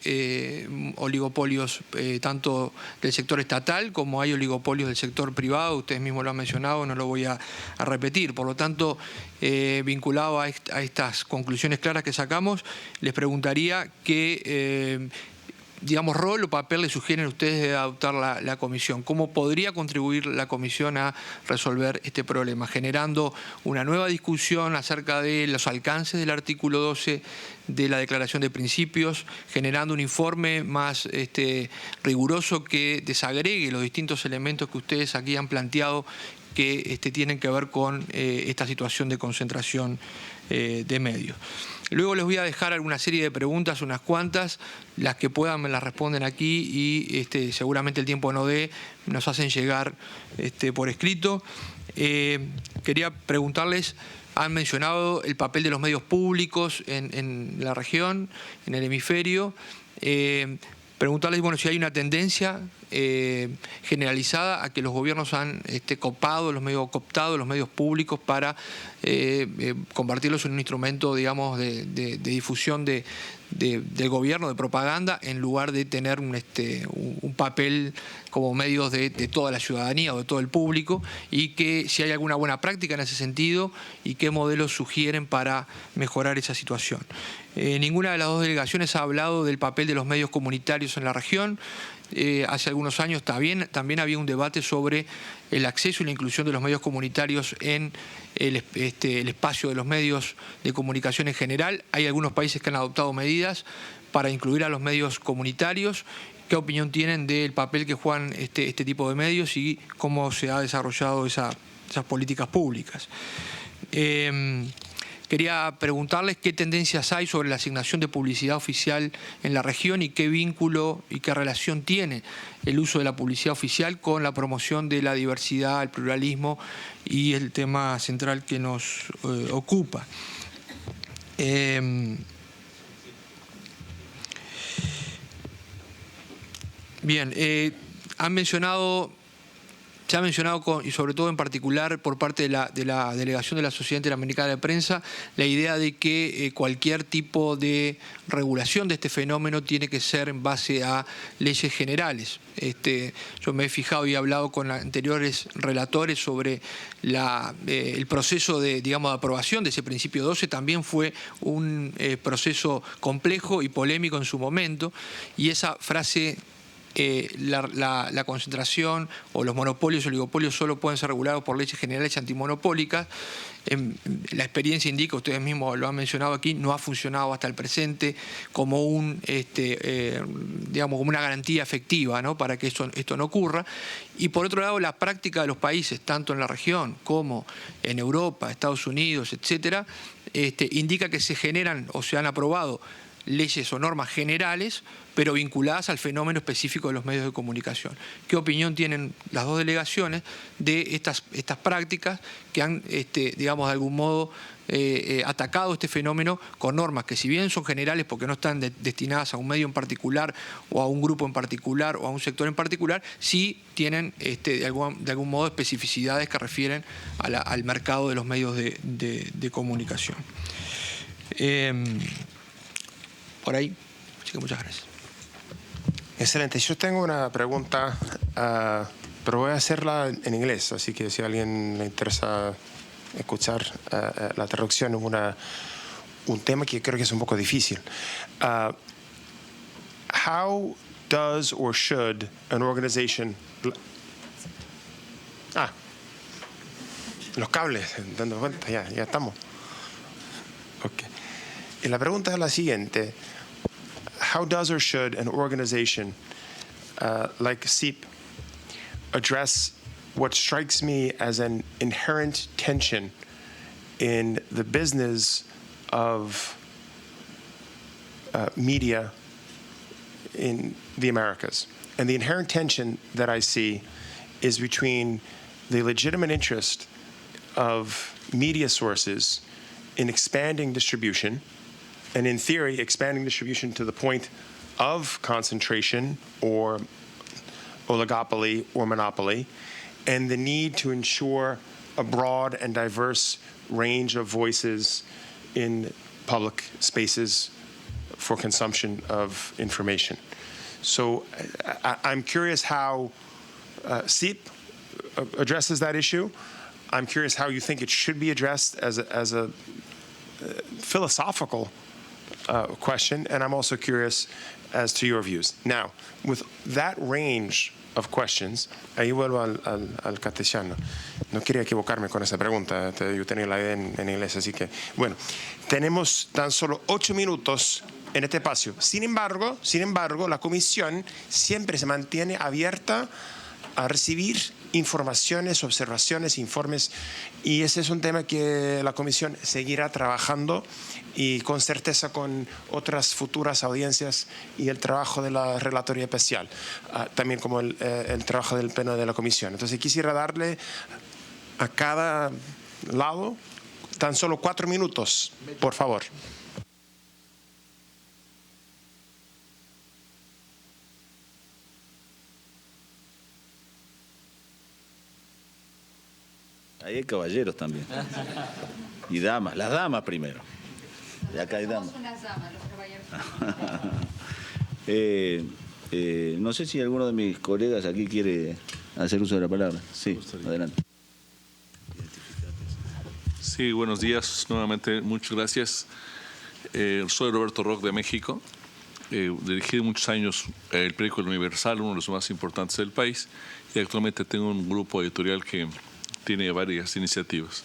oligopolios tanto del sector estatal como hay oligopolios del sector privado, ustedes mismos lo han mencionado, no lo voy a repetir. Por lo tanto, vinculado a estas conclusiones claras que sacamos, les preguntaría qué digamos, rol o papel le sugieren ustedes de adoptar la comisión. ¿Cómo podría contribuir la comisión a resolver este problema? Generando una nueva discusión acerca de los alcances del artículo 12 de la Declaración de Principios, generando un informe más riguroso que desagregue los distintos elementos que ustedes aquí han planteado que tienen que ver con esta situación de concentración de medios. Luego les voy a dejar alguna serie de preguntas, unas cuantas, las que puedan me las responden aquí y seguramente el tiempo no dé, nos hacen llegar por escrito. Quería preguntarles, han mencionado el papel de los medios públicos en la región, en el hemisferio. Preguntarles, bueno, si hay una tendencia generalizada a que los gobiernos han cooptado los medios públicos para convertirlos en un instrumento, digamos, de difusión del gobierno, de propaganda, en lugar de tener un papel como medios de toda la ciudadanía o de todo el público, y que si hay alguna buena práctica en ese sentido y qué modelos sugieren para mejorar esa situación. Ninguna de las dos delegaciones ha hablado del papel de los medios comunitarios en la región. Hace algunos años también había un debate sobre el acceso y la inclusión de los medios comunitarios en el espacio de los medios de comunicación en general. Hay algunos países que han adoptado medidas para incluir a los medios comunitarios. ¿Qué opinión tienen del papel que juegan este tipo de medios y cómo se ha desarrollado esas políticas públicas? Quería preguntarles qué tendencias hay sobre la asignación de publicidad oficial en la región y qué vínculo y qué relación tiene el uso de la publicidad oficial con la promoción de la diversidad, el pluralismo y el tema central que nos ocupa. Bien, se ha mencionado, y sobre todo en particular por parte de la delegación de la Sociedad Interamericana de Prensa, la idea de que cualquier tipo de regulación de este fenómeno tiene que ser en base a leyes generales. Yo me he fijado y he hablado con anteriores relatores sobre el proceso de aprobación de ese principio 12. También fue un proceso complejo y polémico en su momento, y esa frase la concentración o los monopolios o oligopolios solo pueden ser regulados por leyes generales antimonopólicas. La experiencia indica, ustedes mismos lo han mencionado aquí, no ha funcionado hasta el presente como como una garantía efectiva, ¿no?, para que esto no ocurra. Y por otro lado, la práctica de los países, tanto en la región como en Europa, Estados Unidos, etcétera, indica que se generan o se han aprobado leyes o normas generales, pero vinculadas al fenómeno específico de los medios de comunicación. ¿Qué opinión tienen las dos delegaciones de estas prácticas que han, de algún modo atacado este fenómeno con normas que, si bien son generales porque no están destinadas a un medio en particular o a un grupo en particular o a un sector en particular, sí tienen de algún modo especificidades que refieren al mercado de los medios de comunicación? Por ahí, así que muchas gracias. Excelente. Yo tengo una pregunta, pero voy a hacerla en inglés, así que si a alguien le interesa escuchar la traducción, un tema que creo que es un poco difícil. How does or should an organization... los cables, dando cuenta, ya estamos. Okay. Y la pregunta es la siguiente. How does or should an organization like CIP address what strikes me as an inherent tension in the business of media in the Americas? And the inherent tension that I see is between the legitimate interest of media sources in expanding distribution, and in theory, expanding distribution to the point of concentration or oligopoly or monopoly, and the need to ensure a broad and diverse range of voices in public spaces for consumption of information. So I'm curious how SIP addresses that issue. I'm curious how you think it should be addressed as a philosophical question, and I'm also curious as to your views. Now, with that range of questions, ahí vuelvo al castellano. No quería equivocarme con esa pregunta, yo tenía la idea en inglés, así que, bueno, tenemos tan solo 8 minutos en este espacio. Sin embargo, la Comisión siempre se mantiene abierta a recibir informaciones, observaciones, informes, y ese es un tema que la Comisión seguirá trabajando y con certeza con otras futuras audiencias y el trabajo de la Relatoría Especial, también como el trabajo del Pleno de la Comisión. Entonces quisiera darle a cada lado tan solo 4 minutos, por favor. Ahí hay caballeros también. Y damas, las damas primero. Y acá hay damas. No sé si alguno de mis colegas aquí quiere hacer uso de la palabra. Sí, adelante. Sí, buenos días. Nuevamente, muchas gracias. Soy Roberto Rock de México. Dirigí muchos años el periódico El Universal, uno de los más importantes del país, y actualmente tengo un grupo editorial que tiene varias iniciativas.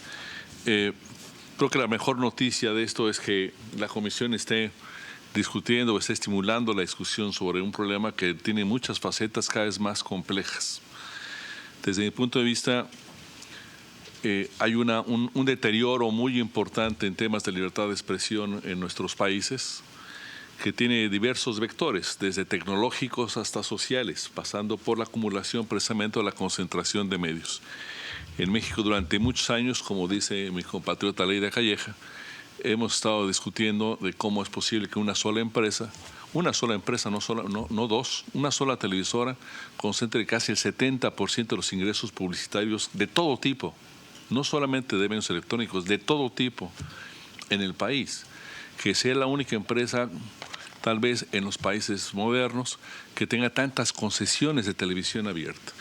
Creo que la mejor noticia de esto es que la Comisión esté discutiendo o esté estimulando la discusión sobre un problema que tiene muchas facetas cada vez más complejas. Desde mi punto de vista, hay un deterioro muy importante en temas de libertad de expresión en nuestros países, que tiene diversos vectores, desde tecnológicos hasta sociales, pasando por la acumulación precisamente de la concentración de medios. En México durante muchos años, como dice mi compatriota Leida Calleja, hemos estado discutiendo de cómo es posible que una sola empresa, no dos, una sola televisora concentre casi el 70% de los ingresos publicitarios de todo tipo, no solamente de medios electrónicos, de todo tipo en el país, que sea la única empresa tal vez en los países modernos que tenga tantas concesiones de televisión abierta.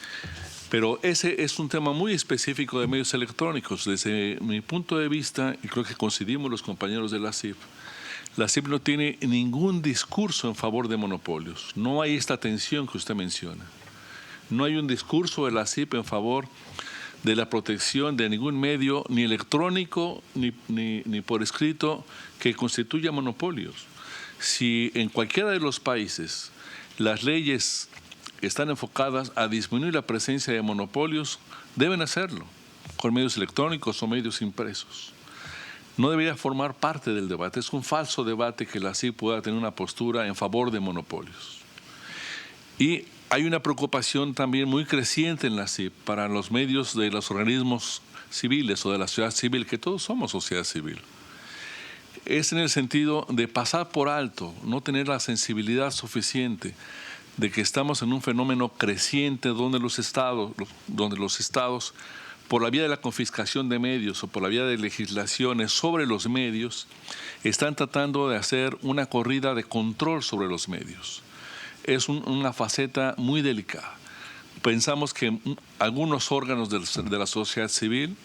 Pero ese es un tema muy específico de medios electrónicos. Desde mi punto de vista, y creo que coincidimos los compañeros de la CIP no tiene ningún discurso en favor de monopolios. No hay esta tensión que usted menciona. No hay un discurso de la CIP en favor de la protección de ningún medio, ni electrónico, ni por escrito, que constituya monopolios. Si en cualquiera de los países las leyes están enfocadas a disminuir la presencia de monopolios, deben hacerlo, con medios electrónicos o medios impresos. No debería formar parte del debate. Es un falso debate que la CIP pueda tener una postura en favor de monopolios. Y hay una preocupación también muy creciente en la CIP para los medios de los organismos civiles o de la sociedad civil, que todos somos sociedad civil. Es en el sentido de pasar por alto, no tener la sensibilidad suficiente de que estamos en un fenómeno creciente donde los estados, por la vía de la confiscación de medios o por la vía de legislaciones sobre los medios, están tratando de hacer una corrida de control sobre los medios. Es una faceta muy delicada. Pensamos que algunos órganos de la sociedad civil,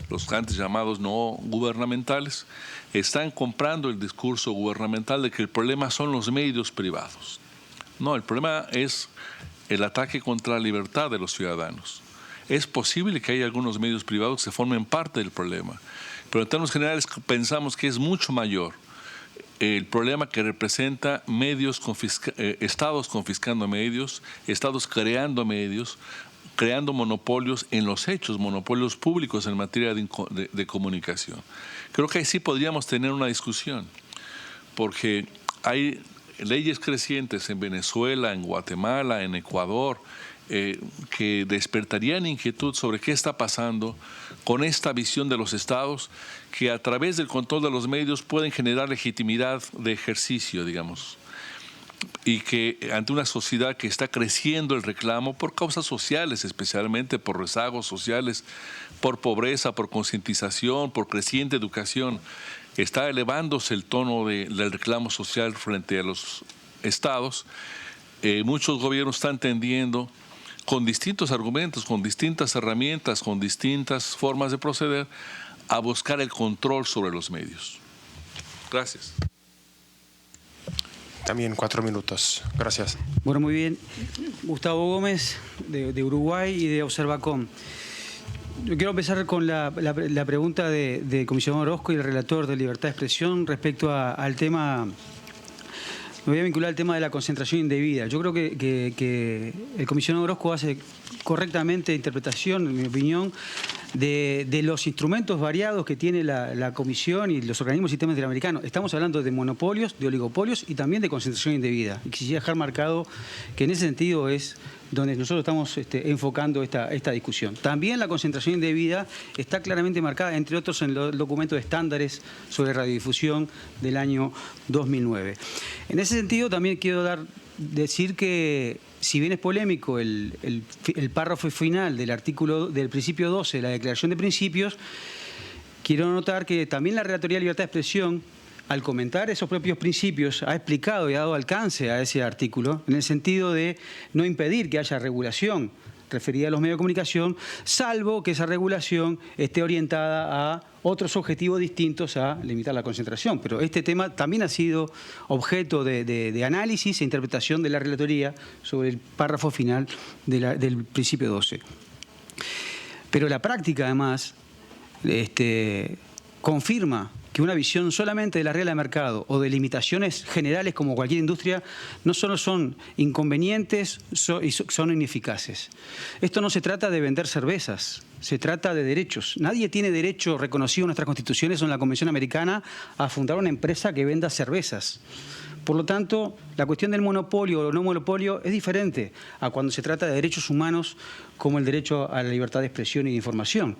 los antes llamados no gubernamentales, están comprando el discurso gubernamental de que el problema son los medios privados. No, el problema es el ataque contra la libertad de los ciudadanos. Es posible que haya algunos medios privados que formen parte del problema, pero en términos generales pensamos que es mucho mayor el problema que representa estados confiscando medios, estados creando medios, creando monopolios en los hechos, monopolios públicos en materia de comunicación. Creo que ahí sí podríamos tener una discusión, porque hay leyes crecientes en Venezuela, en Guatemala, en Ecuador, que despertarían inquietud sobre qué está pasando con esta visión de los estados que a través del control de los medios pueden generar legitimidad de ejercicio, digamos. y que ante una sociedad que está creciendo el reclamo por causas sociales, especialmente por rezagos sociales, por pobreza, por concientización, por creciente educación, está elevándose el tono del reclamo social frente a los estados. Muchos gobiernos están tendiendo, con distintos argumentos, con distintas herramientas, con distintas formas de proceder, a buscar el control sobre los medios. Gracias. También 4 minutos. Gracias. Bueno, muy bien. Gustavo Gómez, de Uruguay y de Observacom. Yo quiero empezar con la pregunta del comisionado Orozco y el relator de libertad de expresión respecto al tema. Me voy a vincular al tema de la concentración indebida. Yo creo que el comisionado Orozco hace correctamente interpretación, en mi opinión, de los instrumentos variados que tiene la Comisión y los organismos del sistema interamericano. Estamos hablando de monopolios, de oligopolios y también de concentración indebida. Y quisiera dejar marcado que en ese sentido es donde nosotros estamos enfocando esta discusión. También la concentración indebida está claramente marcada, entre otros, en el documento de estándares sobre radiodifusión del año 2009. En ese sentido, también quiero decir que, si bien es polémico el párrafo final del artículo del principio 12 de la Declaración de Principios, quiero notar que también la Relatoría de Libertad de Expresión, al comentar esos propios principios, ha explicado y ha dado alcance a ese artículo en el sentido de no impedir que haya regulación referida a los medios de comunicación, salvo que esa regulación esté orientada a otros objetivos distintos a limitar la concentración. Pero este tema también ha sido objeto de análisis e interpretación de la Relatoría sobre el párrafo final del principio 12. Pero la práctica, además, confirma que una visión solamente de la regla de mercado o de limitaciones generales como cualquier industria no solo son inconvenientes, son ineficaces. Esto no se trata de vender cervezas, se trata de derechos. Nadie tiene derecho reconocido en nuestras constituciones o en la Convención Americana a fundar una empresa que venda cervezas. Por lo tanto, la cuestión del monopolio o no monopolio es diferente a cuando se trata de derechos humanos como el derecho a la libertad de expresión y de información.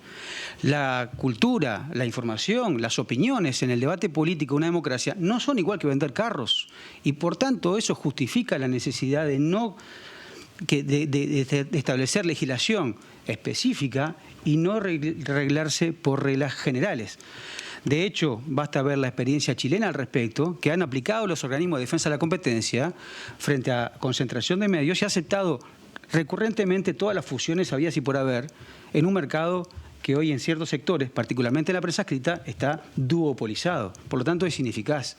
La cultura, la información, las opiniones en el debate político de una democracia no son igual que vender carros. Y por tanto eso justifica la necesidad de establecer legislación específica y no reglarse por reglas generales. De hecho, basta ver la experiencia chilena al respecto, que han aplicado los organismos de defensa de la competencia frente a concentración de medios y ha aceptado recurrentemente todas las fusiones habidas y por haber en un mercado que hoy en ciertos sectores, particularmente en la prensa escrita, está duopolizado. Por lo tanto, es ineficaz.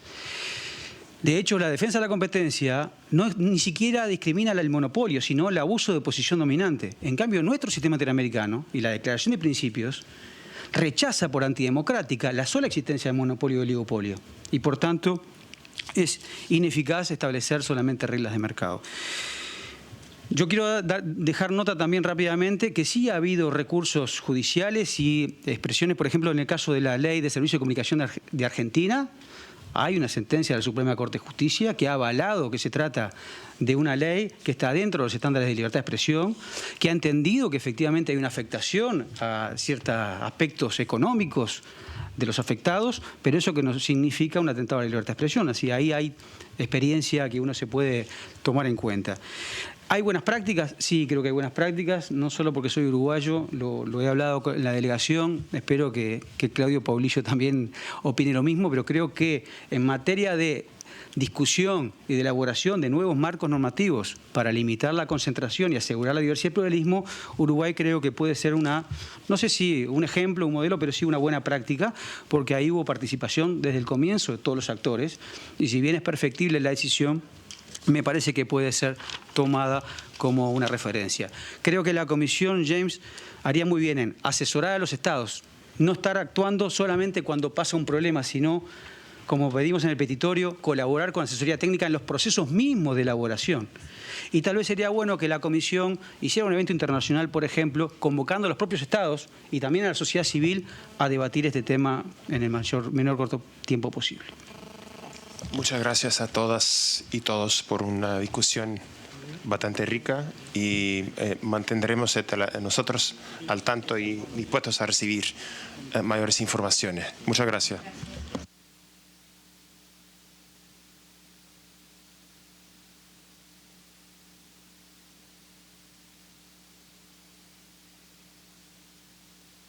De hecho, la defensa de la competencia ni siquiera discrimina el monopolio, sino el abuso de posición dominante. En cambio, nuestro sistema interamericano y la Declaración de Principios rechaza por antidemocrática la sola existencia de monopolio y oligopolio. Y por tanto, es ineficaz establecer solamente reglas de mercado. Yo quiero dejar nota también rápidamente que sí ha habido recursos judiciales y expresiones, por ejemplo, en el caso de la Ley de Servicio de Comunicación de Argentina, hay una sentencia de la Suprema Corte de Justicia que ha avalado que se trata de una ley que está dentro de los estándares de libertad de expresión, que ha entendido que efectivamente hay una afectación a ciertos aspectos económicos de los afectados, pero eso que no significa un atentado a la libertad de expresión. Así ahí hay experiencia que uno se puede tomar en cuenta. ¿Hay buenas prácticas? Sí, creo que hay buenas prácticas, no solo porque soy uruguayo, lo he hablado en la delegación, espero que Claudio Paulillo también opine lo mismo, pero creo que en materia de discusión y de elaboración de nuevos marcos normativos para limitar la concentración y asegurar la diversidad y pluralismo, Uruguay creo que puede ser no sé si un ejemplo, un modelo, pero sí una buena práctica, porque ahí hubo participación desde el comienzo de todos los actores, y si bien es perfectible la decisión, me parece que puede ser tomada como una referencia. Creo que la Comisión, James, haría muy bien en asesorar a los estados, no estar actuando solamente cuando pasa un problema, sino, como pedimos en el petitorio, colaborar con asesoría técnica en los procesos mismos de elaboración. Y tal vez sería bueno que la Comisión hiciera un evento internacional, por ejemplo, convocando a los propios estados y también a la sociedad civil a debatir este tema en el menor corto tiempo posible. Muchas gracias a todas y todos por una discusión bastante rica y mantendremos nosotros al tanto y dispuestos a recibir mayores informaciones. Muchas gracias.